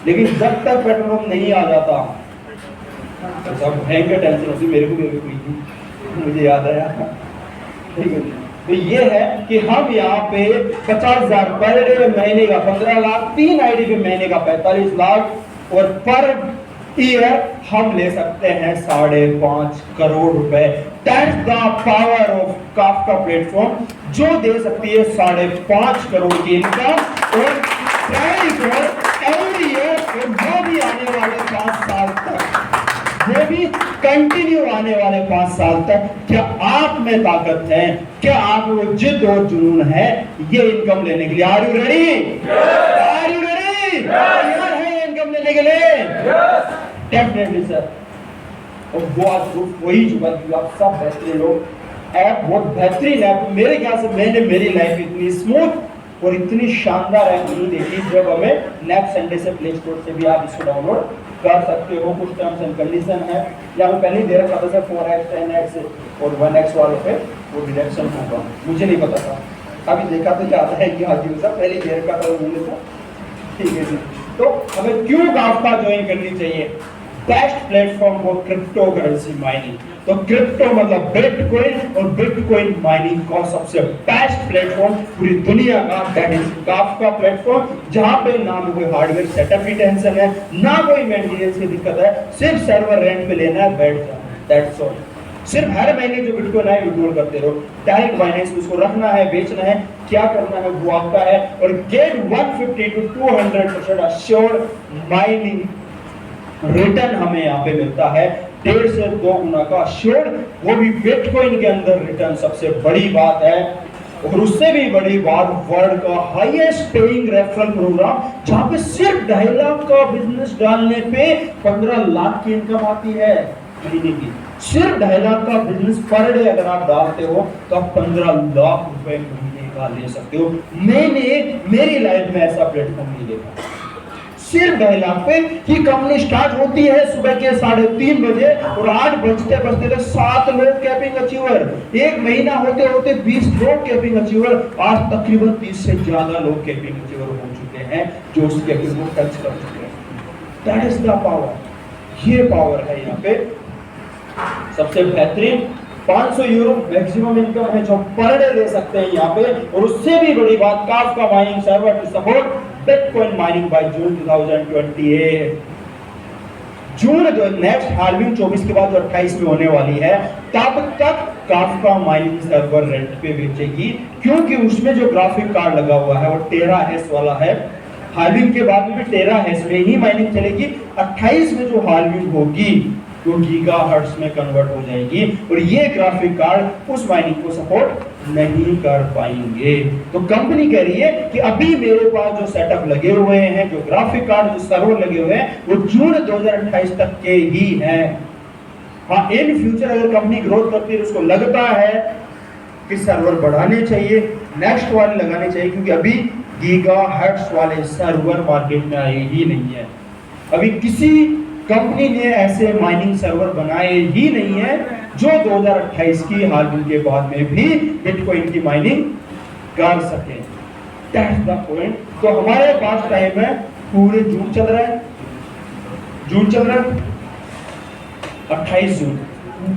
B: लेकिन जब तक पेट्रोल पंप नहीं आ जाता तो सब भयंकर टेंशन होती। मेरे को भी हुई थी, मुझे याद आया, ठीक है। तो ये है कि हम यहाँ पे 50,000 पर डे, महीने का 15 लाख, 3 आईडी पे महीने का 45 लाख और पर ईयर हम ले सकते हैं 5.5 करोड़ रुपए। That's the power of Kafka platform, जो दे सकती है 5.5 करोड़ की इनकम और एवरी ईयर, और वो भी आने वाले 5 साल तक, वो भी कंटिन्यू आने वाले 5 साल तक। क्या आप में ताकत है, क्या आप में जिद और जुनून है ये इनकम लेने के लिए? Are you ready? Are you ready? तैयार है इनकम लेने के लिए? Definitely sir. और वो आज प्रूफ वही चुका कि आप सब बेहतरीन लोग। ऐप बहुत बेहतरीन ऐप, मेरे ख्याल से मैंने मेरी लाइफ इतनी स्मूथ और इतनी शानदार ऐप नहीं देखी। जब हमें नेक्स्ट संडे से प्ले स्टोर से भी आप इसको डाउनलोड कर सकते हो, कुछ टर्म्स एंड कंडीशन है। या मैं पहले ही दे रखा था सर 4x 10x और 1x वालों पे वो डिडक्शन होगा, मुझे नहीं पता था, अभी देखा तो क्या है कि हाँ जी सर पहले ही दे रखा था, उन्होंने था, ठीक है जी। तो हमें क्यों काफका ज्वाइन करनी चाहिए? Best platform for crypto currency mining. तो क्रिप्टो मतलब बिटकॉइन और बिटकॉइन माइनिंग का सबसे बेस्ट प्लेटफॉर्म पूरी दुनिया का, दैट इज काफका प्लेटफॉर्म, जहां पे ना कोई हार्डवेयर सेटअप की टेंशन है, ना कोई मेंटेनेंस की दिक्कत है, सिर्फ सर्वर रेंट पे लेना है, बैठ जाना, दैट्स ऑल। सिर्फ हर महीने जो बिटकॉइन है विड्रॉल करते रहो, डायरेक्ट बाइनेंस में उसको रखना है, बेचना है, क्या करना है वो आपका है। और get 150 to 200% assured mining return हमें यहाँ पे मिलता है, 1.5 से 2 गुना का अश्योर्ड, वो भी बिटकॉइन के अंदर रिटर्न सबसे बड़ी बात है। और उससे भी बड़ी बात, वर्ल्ड का हाईएस्ट पेइंग रेफरल प्रोग्राम, जहाँ पे सिर्फ 2.5 लाख का बिजनेस डालने पे 15 लाख की इनकम आती है महीने की। सिर्फ 2.5 लाख का बिजनेस पर डे अगर आप डालते हो तो आप 15 लाख रुपए महीने का ले सकते हो। मैंने मेरी लाइफ में ऐसा प्लेटफॉर्म नहीं देखा। सिर्फ 2.5 लाख पे ही कंपनी स्टार्ट होती है सुबह के 3:30 बजे और 8 बजते बजते 7 लोग कैपिंग अचीवर, एक महीना होते होते 20 लोग कैपिंग अचीवर, आज तकरीबन 30 से ज्यादा लोग कैपिंग अचीवर हो चुके हैं जो उस कैपिंग को टच कर चुके हैं। दैट इज द पावर, ये पावर है यहाँ पे। सबसे बेहतरीन 500 यूरो मैक्सिमम इनकम है जो पर डे ले सकते हैं यहाँ पे। और उससे भी बड़ी बात, Kafka mining server to support bitcoin mining by June 2028। June जो नेक्स्ट हार्विंग 24 के बाद जो 28 में होने वाली है, तब तक काफका माइनिंग सर्वर रेंट पे बेचेगी, क्योंकि उसमें जो ग्राफिक कार्ड लगा हुआ है वो टेराहेश वाला है। हार्विंग के बाद में भी टेराहेश में ही माइनिंग चलेगी। 28 में जो हार्विंग होगी वो गीगाहर्ट्ज में कन्वर्ट हो जाएगी और ये ग्राफिक कार्ड उस माइनिंग को सपोर्ट नहीं कर पाएंगे। तो कंपनी कह रही है कि अभी मेरे पास जो सेटअप लगे हुए हैं, जो ग्राफिक कार्ड, जो सर्वर लगे हुए हैं, वो जून 2028 तक के ही हैं। हाँ, इन फ्यूचर अगर कंपनी ग्रोथ करती है, उसको लगता है कि सर्वर बढ़ाने चाहिए, नेक्स्ट वाले लगाने चाहिए, क्योंकि अभी गीगाहर्ट्ज वाले सर्वर मार्केट में आए ही नहीं है। अभी किसी कंपनी ने ऐसे माइनिंग सर्वर बनाए ही नहीं है जो 2028 की हालत के बाद में भी बिटकॉइन की माइनिंग कर सके। That's the point. तो हमारे पास टाइम है, पूरे जून चल रहा है, 28 जून,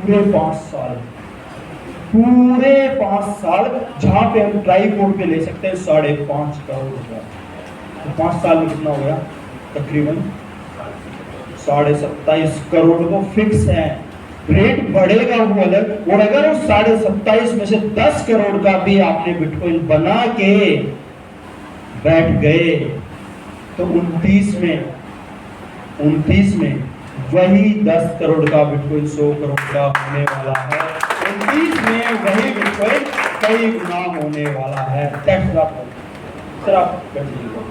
B: पूरे 5 साल जहां पे हम ट्राई कोड पे ले सकते हैं 5.5 करोड़ रुपया। तो 5 साल में कितना हो गया? तकरीबन 27.5 करोड़ तो फिक्स है। रेट बढ़ेगा वो अलग, और अगर उस 27.5 में से 10 करोड़ का भी आपने बिटकॉइन बना के बैठ गए तो 29 में वही 10 करोड़ का बिटकॉइन 100 करोड़ का होने वाला है। 29 में वही बिटकॉइन कई गुना होने वाला है। सर आप बैठिएगा,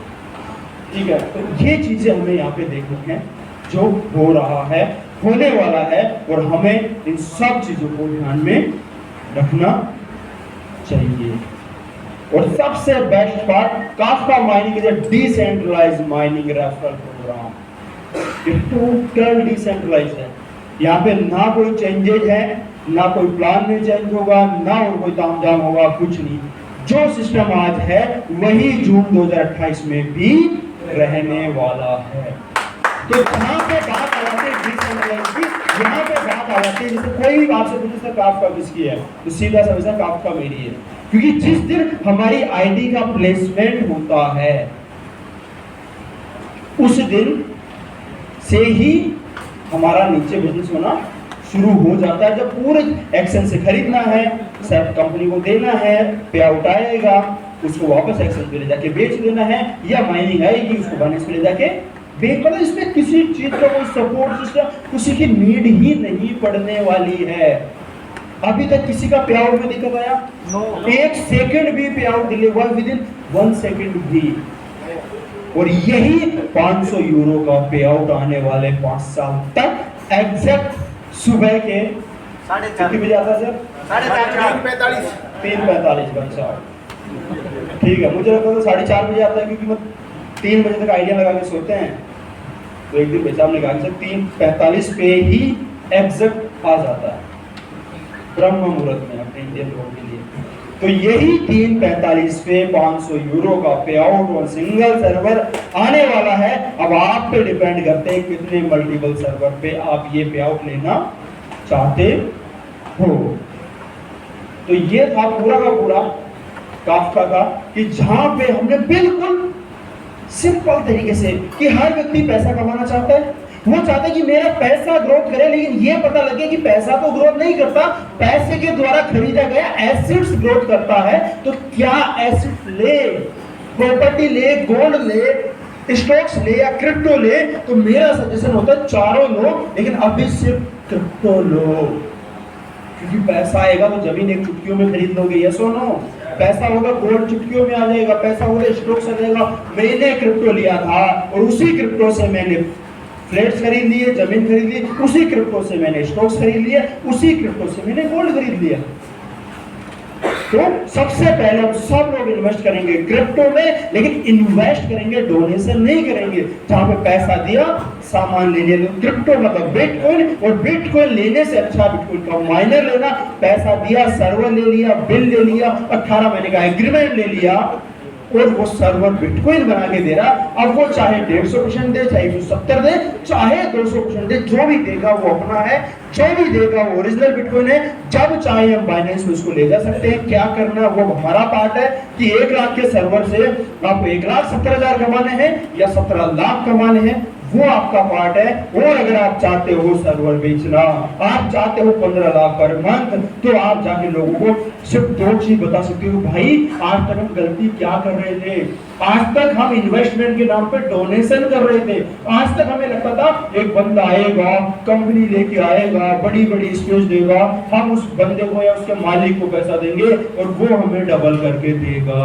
B: ठीक है। तो ये चीजें हमें यहाँ पे देखनी है जो हो रहा है, होने वाला है, और हमें इन सब चीजों को ध्यान में रखना चाहिए। और सबसे best part, Kafka mining is a decentralised mining referral program. ये टोटल डिसेंट्रलाइज्ड है। यहाँ पे ना कोई चेंजेज है, ना कोई प्लान में चेंज होगा, ना और कोई तामझाम होगा, कुछ नहीं। जो सिस्टम आज है वही जून 2028 में भी रहने वाला है। तो जहाँ पे बात आ जाती है डिसेंट्रलाइज्ड की, यहाँ पे बात आ जाती है, जैसे कोई आपसे पूछे सर काफका किसकी है, तो सीधा समझना काफका मेरी है। क्योंकि जिस दिन हमारी आईडी का प्लेसमेंट होता है उस दिन से ही हमारा नीचे बिजनेस होना शुरू हो जाता है। जब पूरे एक्शन से खरीदना है, सब कंपनी को देना है, पे आउट आएगा, उसको वापस एक्शन पे ले जाके बेच देना है, या माइनिंग आएगी उसको बाइनेंस पे ले जाके बेच। मतलब इसमें किसी चीज का कोई सपोर्ट सिस्टम, किसी की नीड ही नहीं पड़ने वाली है। अभी तक किसी का पे आउट में दिक्कत आया? एक सेकंड भी पे आउट डिले हुआ विद इन 1 सेकंड भी। और यही 500 यूरो का पे आउट आने वाले 5 साल तक एग्जैक्ट सुबह के कितने बजे आता है सर? 3:45 बजे। ठीक है, मुझे लगता है 4:30 बजे आता है, क्योंकि मैं 3 बजे तक आइडिया लगा के सोते हैं। तो एक दिन बेचाम ने कहा कि 3:45 पे ही एग्जैक्ट आ जाता है ब्रह्म मुहूर्त में अपने इंडियन लोगों के लिए। तो यही 3:45 पे 500 यूरो का पे आउट और सिंगल सर्वर आने वाला है। अब आप पे डिपेंड करते हैं कितने मल्टीपल सर्वर पे आप ये पे आउट लेना चाहते हो। तो ये था पूरा का पूरा काफका का, कि जहां पे हमने बिल्कुल सिंपल तरीके से, कि हर व्यक्ति पैसा कमाना चाहता है, वो चाहता है कि मेरा पैसा ग्रोथ करे, लेकिन ये पता लगे कि पैसा तो ग्रोथ नहीं करता, पैसे के द्वारा खरीदा गया एसेट्स ग्रोथ करता है। तो क्या एसेट ले, प्रॉपर्टी ले, गोल्ड ले, स्टॉक्स ले या क्रिप्टो ले? तो मेरा सजेशन होता है चारों लो, लेकिन अभी सिर्फ क्रिप्टो लो, क्योंकि पैसा आएगा तो जमीन एक चुटकियों में खरीद लोगे। यस और नो? पैसा होगा गोल्ड चुटकियों में आ जाएगा, पैसा होगा स्टॉक्स आ जाएगा। मैंने क्रिप्टो लिया था और उसी क्रिप्टो से मैंने फ्लैट्स खरीद लिए, जमीन खरीद ली, उसी क्रिप्टो से मैंने स्टॉक्स खरीद लिए, उसी क्रिप्टो से मैंने गोल्ड खरीद लिया। तो सबसे पहले हम सब लोग इन्वेस्ट करेंगे क्रिप्टो में, लेकिन इन्वेस्ट करेंगे, डोनेशन नहीं करेंगे। जहां पे पैसा दिया सामान लेने, क्रिप्टो मतलब बिटकॉइन, और बिटकॉइन लेने से अच्छा बिटकॉइन का माइनर लेना। पैसा दिया, सर्वर ले लिया, बिल ले लिया, 18 महीने का एग्रीमेंट ले लिया, और वो सर्वर बिटकॉइन बना के दे रहा। अब वो चाहे 150% दे, चाहे 170 दे, चाहे 200% दे, जो भी देगा वो अपना है, जो भी देगा वो ओरिजिनल बिटकॉइन है। जब चाहे हम बाइनेंस में उसको ले जा सकते हैं। क्या करना वो हमारा पार्ट है, कि 1 लाख के सर्वर से आपको 1,70,000 कमाने हैं या 17 लाख कमाने हैं, वो आपका पार्ट है। और अगर आप चाहते हो सर्वर बेचना, आप चाहते हो 15 लाख पर मंथ, तो आप जाके लोगों को सिर्फ 2 चीज बता सकते हो, भाई आज तक हम गलती क्या कर रहे थे, आज तक हम इन्वेस्टमेंट के नाम पे डोनेशन कर रहे थे, आज तक हमें लगता था एक बंदा आएगा, कंपनी लेके आएगा, बड़ी बड़ी स्पेस देगा, हम उस बंदे को या उसके मालिक को पैसा देंगे और वो हमें डबल करके देगा।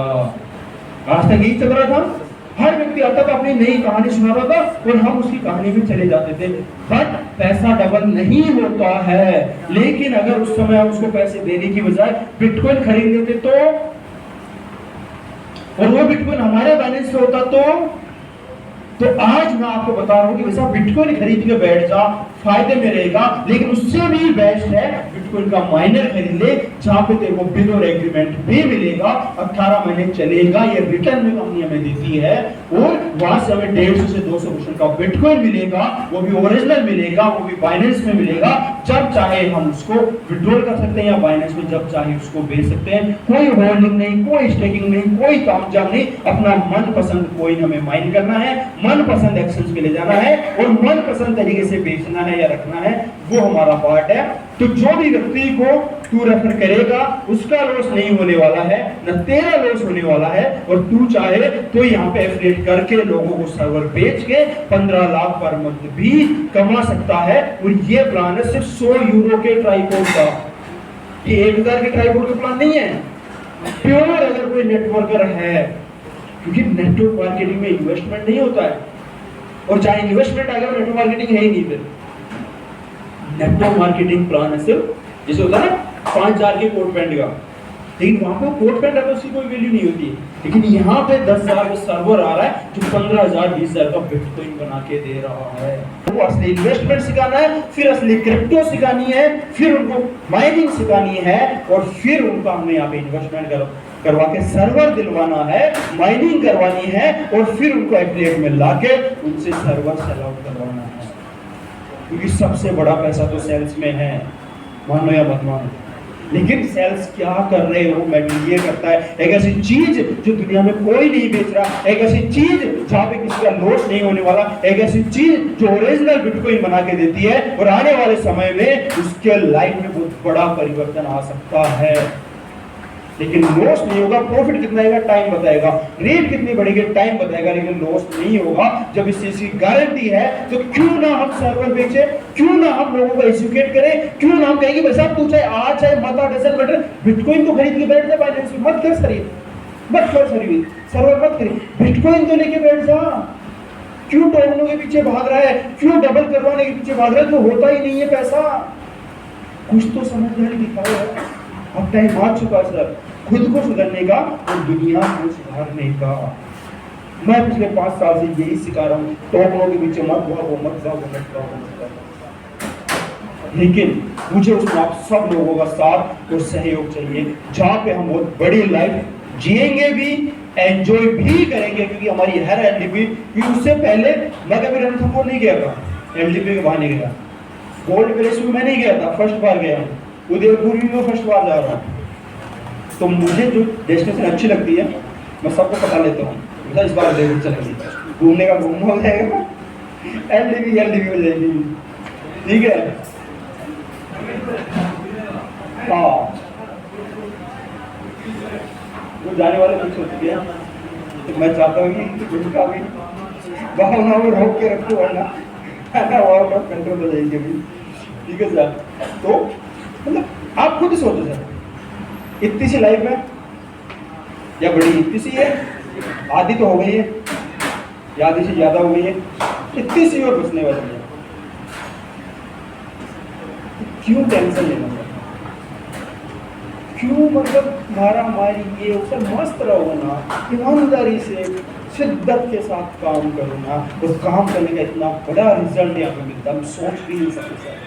B: आज तक यही चल रहा था। हर व्यक्ति आता था, अपनी नई कहानी सुना रहा था और हम उसकी कहानी में चले जाते थे। बट पैसा डबल नहीं होता है। लेकिन अगर उस समय हम उसको पैसे देने की बजाय बिटकॉइन खरीद लेते तो, और वो बिटकॉइन हमारे बैलेंस पे होता तो आज मैं आपको बता रहा हूं कि वैसा बिटकॉइन खरीद के बैठ जा, फायदे में रहेगा। लेकिन उससे भी बेस्ट है बिटकॉइन का माइनर खरीद ले, जहां पे तेरे को बिल और एग्रीमेंट भी मिलेगा, 18 महीने चलेगा, ये रिटर्न में कंपनी हमें देती है, और वहां से हमें 150 से 200% का बिटकॉइन मिलेगा, वो भी ओरिजिनल मिलेगा, वो भी बाइनेंस में मिलेगा। जब चाहे हम उसको विड्रॉल कर सकते हैं या बाइनेंस में जब चाहे उसको बेच सकते हैं। कोई होल्डिंग नहीं, कोई स्टेकिंग नहीं, कोई तामझाम नहीं। अपना मनपसंद कॉइन हमें माइन करना है, मनपसंद एक्सचेंज पे ले जाना है और मनपसंद तरीके से बेचना है या रखना है, वो हमारा पार्ट है। तो जो भी व्यक्ति को तू रेफर करेगा उसका लॉस नहीं होने वाला है, न तेरा लॉस होने वाला है। और तू चाहे तो यहाँ पे एफिलिएट करके लोगों को सर्वर बेच के 15 लाख पर मंथ भी कमा सकता है। और ये प्लान है सिर्फ 100 यूरो के ट्राइपॉड का, ये 1000 के ट्राइपॉड का प्लान नहीं है। प्योर अगर कोई नेटवर्कर है, क्योंकि नेटवर्क मार्केटिंग में इन्वेस्टमेंट नहीं होता है, और चाहे इन्वेस्टमेंट अगर नेटवर्क मार्केटिंग है ही नहीं, फिर नेटवर्क मार्केटिंग प्लान है सिर्फ जैसे होता है ना 5000 के कोट पैंट का, लेकिन वहां पे कोट पैंट है उसकी कोई वैल्यू नहीं होती। लेकिन यहाँ पे 10,000 में सर्वर आ रहा है जो 15,000 20,000 का बिटकॉइन बना के दे रहा है। वो असली इन्वेस्टमेंट सिखाना है, फिर असली क्रिप्टो सिखानी है, फिर उनको माइनिंग सिखानी है, और फिर उनका हमें यहाँ पे इन्वेस्टमेंट करवा के सर्वर दिलवाना है, माइनिंग करवानी है, और फिर उनको एफिलिएट में लाके उनसे सर्वर सेल आउट करवाना है। क्योंकि सबसे बड़ा पैसा तो सेल्स में है, मानो या मत मानो। लेकिन सेल्स क्या कर रहे हो, मेटल ये करता है, एक ऐसी चीज जो दुनिया में कोई नहीं बेच रहा, एक ऐसी चीज जहां पे किसी का लॉस नहीं होने वाला, एक ऐसी चीज जो ओरिजिनल बिटकॉइन बना के देती है, और आने वाले समय में उसके लाइफ में बहुत बड़ा परिवर्तन आ सकता है। लेकिन लॉस नहीं होगा। प्रॉफिट कितना आएगा टाइम बताएगा, रेट कितनी बढ़ेगी टाइम बताएगा, लेकिन लॉस नहीं होगा। जब इस चीज की गारंटी है तो क्यों ना हम सर्वर बेचे, क्यों ना हम लोगों को एजुकेट करें, क्यों ना हम कहेंगे भाई साहब तू चाहे आज चाहे मत आ, डजंट मैटर, बिटकॉइन तो खरीद के बैठ जा, बाइनेंस में मत कर खरीद, मत कर खरीद, सर्वर मत खरीद, बिटकॉइन तो लेके बैठ जा। क्यों टोकनों के पीछे भाग रहा है, क्यों डबल करवाने के पीछे भाग रहा है, जो होता ही नहीं है पैसा। कुछ तो समझदारी दिखाओ यार। अब टाइम आ चुका सर खुद को सुधरने का और दुनिया को सुधारने का। मैं पिछले 5 साल से यही सिखा रहा हूँ, टोकनों के पीछे मत भागो, मत भागो, मत भागो। लेकिन मुझे उसमें आप सब लोगों का साथ और सहयोग चाहिए, जहाँ पे हम बहुत बड़ी लाइफ जिएंगे भी, एंजॉय भी करेंगे। क्योंकि हमारी हर एलडीपी, क्योंकि उससे पहले मैं कभी रणथंभौर नहीं गया था, एलडीपी के बाहर नहीं गया, गोल्ड प्लेस में मैं नहीं गया था, फर्स्ट बार गया, उदयपुर भी मैं फर्स्ट बार जा रहा हूँ। तो मुझे जो डेस्टिनेशन अच्छी लगती है मैं सबको पता लेता हूँ, इस बार उदयपुर चलेंगे, घूमने का घूमना हो जाएगा, एलडीपी हो जाएगी, ठीक है। हाँ वो जाने वाले कुछ हो चुके हैं, तो मैं चाहता हूँ कि उनका भी भावना में रोक के रखो, वरना आउट ऑफ कंट्रोल हो जाएगी अभी, ठीक है सर। तो मतलब आप खुद सोचो सर, इतनी सी लाइफ है या बड़ी इतनी सी है, आधी तो हो गई है या आधी से ज्यादा हो गई है, इतनी सी और बचने वाली है, क्यों टेंशन लेना सर, क्यों मतलब मारा मारी ये सब, मस्त रहो ना, ईमानदारी से शिद्दत के साथ काम करो ना, उस काम करने का इतना बड़ा रिजल्ट यहाँ पे मिलता है, हम सोच भी नहीं सकते सर,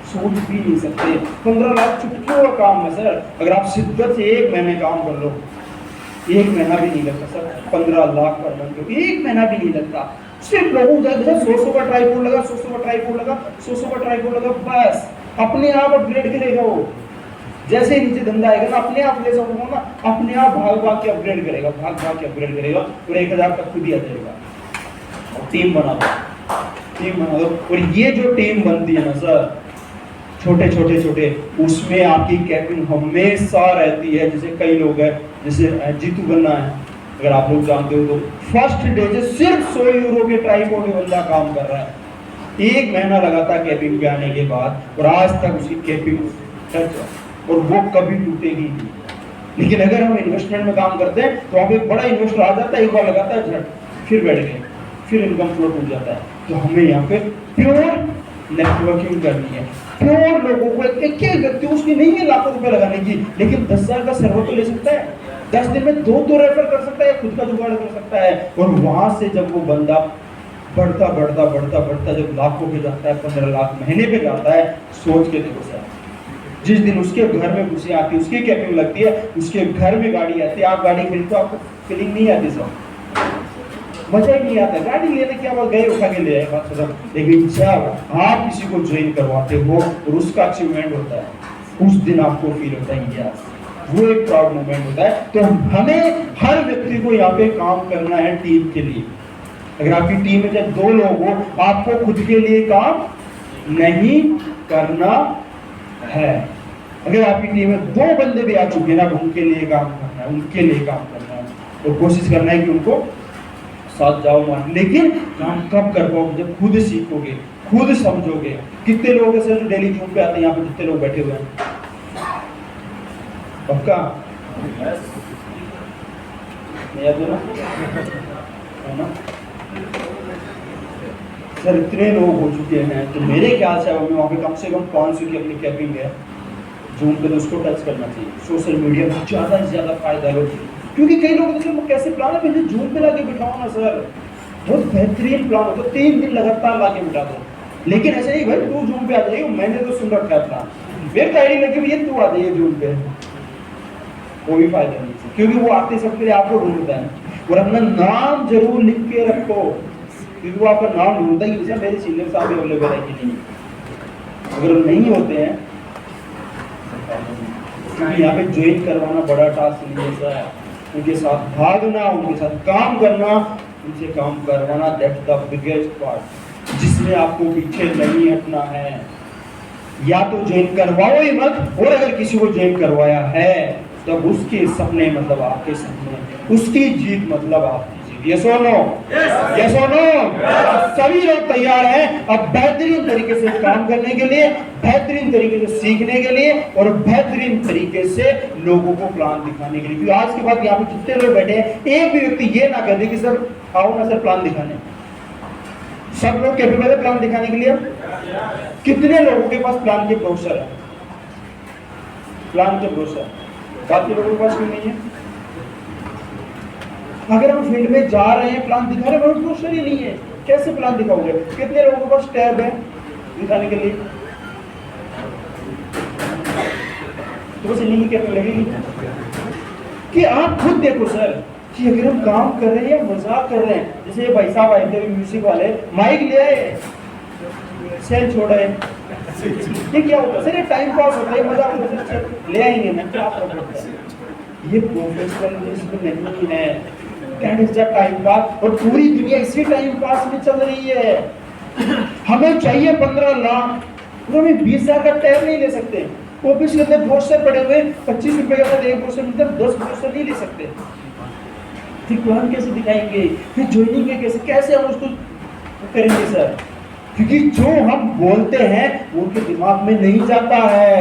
B: सोच भी नहीं सकते। 15 लाख चुटकियों का काम है सर, अगर आप शिद्दत से 1 महीने काम कर लो, 1 महीना भी नहीं लगता सर, 15 लाख पर मंथ, 1 महीना भी नहीं लगता। सिर्फ लोगों को 100 का ट्राइपॉड लगा, 100 का ट्राइपॉड लगा, 100 का ट्राइपॉड लगा, बस अपने आप अपग्रेड करेगा वो। जैसे ही नीचे धंधा आएगा ना, अपने आप जैसा होगा ना, अपने आप भाग भाग के अपग्रेड करेगा, भाग भाग के अपग्रेड करेगा, और 1000 तक खुद ही आ जाएगा। और टीम बना दो, टीम बना दो। और ये जो टीम बनती है ना सर, छोटे छोटे छोटे, उसमें आपकी कैपिंग हमेशा रहती है। जैसे कई लोग हैं, जैसे जीतू बन्ना है, अगर आप लोग जानते हो तो फर्स्ट डे से सिर्फ 100 यूरो के ट्राइपॉड में बंदा काम कर रहा है। 1 महीना लगा था कैपिंग पे आने के बाद, और आज तक उसकी कैपिंग टच है और वो कभी टूटेगी नहीं। लेकिन अगर हम इन्वेस्टमेंट में काम करते हैं तो वहाँ पे बड़ा इन्वेस्टर आ जाता है, एक बार लगाता है झट, फिर बैठ गए, फिर इनकम फ्लो टूट जाता है। तो हमें यहाँ पे प्योर नेटवर्किंग करनी है। प्योर लोगों को, एक व्यक्ति उसकी नहीं है लाखों रुपए लगाने की, लेकिन 10,000 का सर्वर तो ले सकता है, 10 दिन में 2 रेफर कर सकता है, खुद का जुगाड़ कर सकता है। और वहां से जब वो बंदा बढ़ता बढ़ता बढ़ता बढ़ता जब लाखों पे जाता है, 15 लाख महीने पे जाता है, सोच के देखो सर, जिस दिन उसके घर में खुशी आती है, उसकी कैपिंग लगती है, उसके घर में गाड़ी आती है, आप गाड़ी खरीदते हो, आपको फीलिंग नहीं आती सर, मजा ही नहीं आता। गाड़ी लेने क्या बात, गए उठा के ले आए बात खत्म। लेकिन जब आप किसी को ज्वाइन करवाते हो और उसका अचीवमेंट होता है, उस दिन आपको फील होता है यार, वो एक प्राउड मोमेंट होता है। तो हमें हर व्यक्ति को यहाँ पे काम करना है टीम के लिए। अगर आपकी टीम में जब 2 लोग हो, आपको खुद के लिए काम नहीं करना है। अगर आपकी टीम में 2 बंदे भी आ चुके हैं ना, उनके लिए काम करना है, उनके लिए काम करना है, और कोशिश करना है कि उनको साथ जाओ मान। लेकिन काम कब कर पाओगे, जब खुद सीखोगे, खुद समझोगे। कितने लोग ऐसे जो डेली जूम पे आते हैं, यहाँ पे जितने लोग बैठे हुए हैं, पक्का नहीं आते ना, है ना सर? इतने लोग हो चुके हैं, तो मेरे ख्याल से हमें वहाँ पे कम से कम 500 की अपनी कैपिंग है, जूम पे तो उसको टच करना चाहिए। सोशल मीडिया में ज़्यादा से ज़्यादा फायदा लो, क्योंकि कई लोग देखिए कैसे प्लान है, मुझे जूम पे लाके बिठाओ ना सर, बहुत बेहतरीन प्लान हो तो 3 दिन लगातार लाके बिठा दो। लेकिन ऐसे नहीं भाई तू जूम पे आ जाइए, मैंने तो सुन रखा है प्लान, मेरे को आईडी लगी भैया तू आ जाइए जूम पे, कोई फायदा नहीं, क्योंकि वो आते सबके आपको ढूंढता है। और अपना नाम जरूर लिख के रखो, क्योंकि वो आपका नाम ढूंढता है कि मेरे सीनियर साहब अवेलेबल है कि नहीं। अगर वो नहीं होते हैं, क्योंकि यहाँ पे ज्वाइन करवाना बड़ा टास्क नहीं है सर, उनके साथ भागना, उनके साथ काम करना, उनसे काम करवाना, दैट्स द बिगेस्ट पार्ट, जिसमें आपको पीछे नहीं हटना है। या तो ज्वाइन करवाओ ही मत, और अगर किसी को ज्वाइन करवाया है तब उसके सपने मतलब आपके सपने, उसकी जीत मतलब आपकी जीत। यस और नो? यस और नो? सभी लोग तैयार हैं अब बेहतरीन तरीके से काम करने के लिए, बेहतरीन तरीके से सीखने के लिए, और बेहतरीन तरीके से लोगों को प्लान दिखाने के लिए। क्योंकि आज के बाद यहाँ पे जितने लोग बैठे हैं, एक भी व्यक्ति ये ना कह दे कि सर आओ ना सर प्लान दिखाने। सब लोग कैपेबल है प्लान दिखाने के लिए? कितने लोगों के पास प्लान के ब्रोशर है? प्लान के ब्रोशर बाकी लोगों के पास क्यों नहीं है? अगर हम फील्ड में जा रहे हैं, प्लान दिखा रहे हैं, ब्रोशर ही नहीं है, कैसे प्लान दिखाओगे? कितने लोगों के पास टैब है दिखाने के लिए? तो बस इन्हीं की क्या लगेगी कि आप खुद देखो सर कि अगर हम काम कर रहे हैं या मजाक कर रहे हैं। जैसे ये भाई साहब आए थे म्यूजिक वाले, माइक ले आए, सेल छोड़ा है, ये क्या होता है सर? ये टाइम पास होता है, मजाक होता है, ले आएंगे ना, क्या फर्क पड़ता है? ये प्रोफेशनलिज्म नहीं है, that is the time pass. और पूरी दुनिया इसी टाइम पास में चल रही है। हमें चाहिए 15 लाख, तो हमें 20,000 का टैब नहीं ले सकते। ऑफिस के अंदर ब्रोशर पड़े हुए 25 रुपए का एक ब्रोशर मिलता है, 10 ब्रोशर नहीं ले सकते। फिर प्लान कैसे दिखाएंगे, फिर ज्वाइनिंग कैसे हम उसको करेंगे सर? क्योंकि जो हम बोलते हैं वो उनके दिमाग में नहीं जाता है।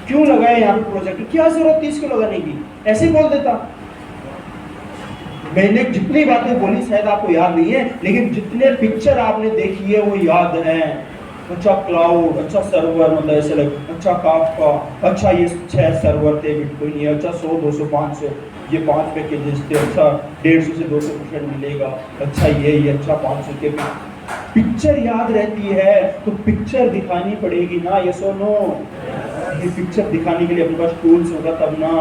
B: क्यों लगाए यहाँ पे प्रोजेक्ट, क्या जरूरत थी इसको लगाने की? ऐसे ही बोल देता। मैंने जितनी बातें बोली शायद आपको याद नहीं है, लेकिन जितने पिक्चर आपने देखी है वो याद है। अच्छा क्लाउड, अच्छा सर्वर, मतलब ऐसे लगे, अच्छा काफका, अच्छा ये 6 सर्वर थे बिटकॉइन, ये अच्छा 100, 200, 500 ये 5 पैकेजेस थे, अच्छा 150 से 200% मिलेगा, अच्छा ये अच्छा 500 के। पिक्चर याद रहती है तो पिक्चर दिखानी पड़ेगी ना, यस और नो? ये पिक्चर दिखाने के लिए अपने पास टूल्स होगा तब ना।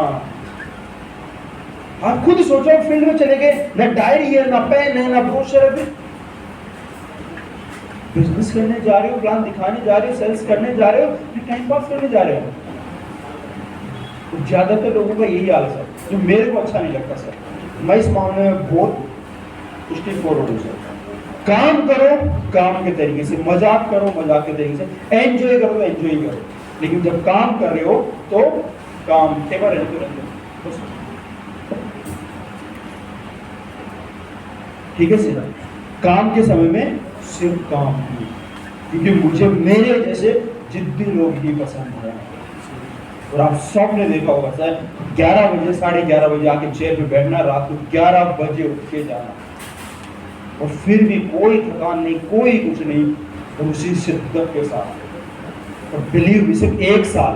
B: आप खुद सोचो, फील्ड में चले गए, ना डायरी है, ना पेन है, ना ब्रोशर है, बिजनेस करने जा रहे हो, प्लान दिखाने जा रहे हो, सेल्स करने जा रहे हो, फिर टाइम पास करने जा रहे हो। तो ज्यादातर लोगों का यही हाल है सर, जो मेरे को अच्छा नहीं लगता सर। मैं इस मामले में बहुत स्ट्रिक्ट फॉरवर्ड हूँ सर। काम करो काम के तरीके से, मजाक करो मजाक के तरीके से, एंजॉय करो तो एंजॉय करो, लेकिन जब काम कर रहे हो तो काम टेबल रहते रहते। ठीक है सर, काम के समय में सिर्फ काम ही, क्योंकि मुझे मेरे जैसे जिद्दी लोग ही पसंद है। और आप सब ने देखा होगा सर, 11 बजे 11:30 बजे आके चेयर पे बैठना, रात को 11 बजे उठ के जाना, और फिर भी कोई थकान नहीं, कोई कुछ नहीं, और उसी शिद्दत के साथ। और बिलीव मी, सिर्फ 1 साल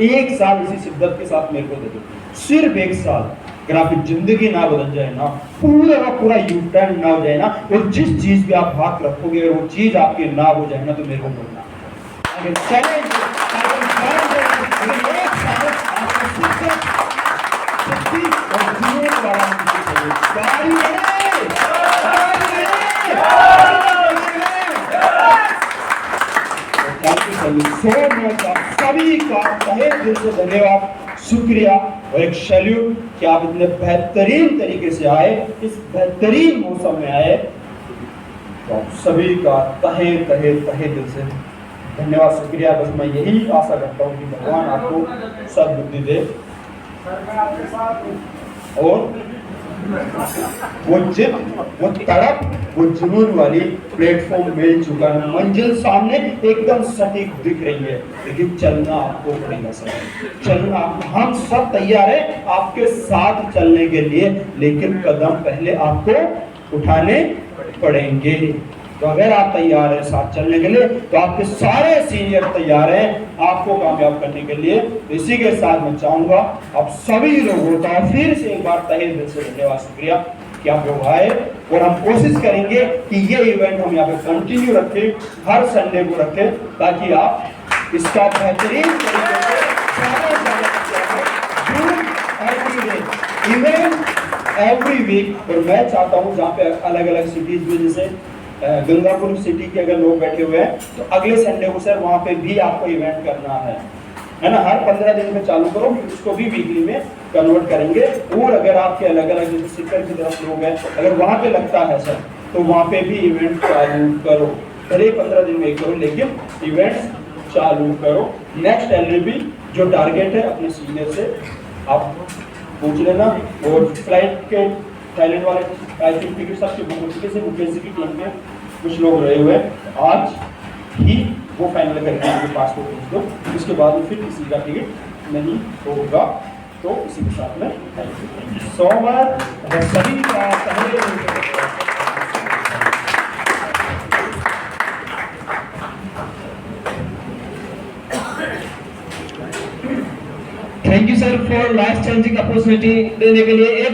B: इसी शिद्दत के साथ मेरे को दे दो, सिर्फ 1 साल। अगर आपकी जिंदगी ना बदल जाए ना, पूरा का पूरा यू टर्न ना हो जाए ना, और जिस चीज पे आप हाथ रखोगे अगर वो चीज आपकी ना हो जाए ना, तो मेरे को बोलना। अगर चैलेंज सभी का तहे दिल से धन्यवाद, शुक्रिया और एक सैल्यूट कि आप इतने बेहतरीन तरीके से आए, इस बेहतरीन मौसम में आए, तो आप सभी का तहे तहे तहे दिल से धन्यवाद, शुक्रिया। बस मैं यही आशा करता हूँ कि भगवान आपको सद्बुद्धि दे, और वो जिद, वो तड़प, वो जुनून वाली प्लेटफॉर्म मिल चुका है, मंजिल सामने एकदम सटीक दिख रही है, लेकिन चलना आपको पड़ेगा सर, चलना। हम सब तैयार हैं आपके साथ चलने के लिए, लेकिन कदम पहले आपको उठाने पड़ेंगे। तो अगर आप तैयार हैं साथ चलने के लिए, तो आपके सारे सीनियर तैयार हैं आपको कामयाब करने के लिए। इसी के साथ मैं चाहूंगा आप सभी लोगों का फिर से एक बार तहे दिल से धन्यवाद, शुक्रिया कि आप लोग आए, और हम कोशिश करेंगे कि ये इवेंट हम यहाँ पे कंटिन्यू रखें, हर संडे को रखें, ताकि आप इसका बेहतरीन तरीके से इवेंट एवरी वीक। और मैं चाहता हूँ जहाँ पे अलग अलग सिटीज में, जैसे गंगापुर सिटी के अगर लोग बैठे हुए हैं, तो अगले संडे को सर वहाँ पे भी आपको इवेंट करना है ना। हर 15 दिन में चालू करो, उसको भी वीकली में कन्वर्ट करेंगे। और अगर आपके अलग अलग जैसे सिक्कर की तरफ लोग हैं, अगर वहाँ पे लगता है सर, तो वहाँ पे भी इवेंट चालू करो, भले 15 दिन में करो, लेकिन इवेंट्स चालू करो। नेक्स्ट एलबी जो टारगेट है अपने सीनियर से आप पूछ लेना, और फ्लाइट के थाईलैंड वाले टिकट सबके बुक हो चुके, यूपीएससी की टीम में कुछ लोग रहे हुए हैं, आज ही वो फाइनल करके उनके पासपोर्ट भेज दो, उसके बाद में फिर किसी का टिकट नहीं होगा। तो इसी के साथ में सो मच सभी का
D: thank you sir for life changing opportunity देने के लिए।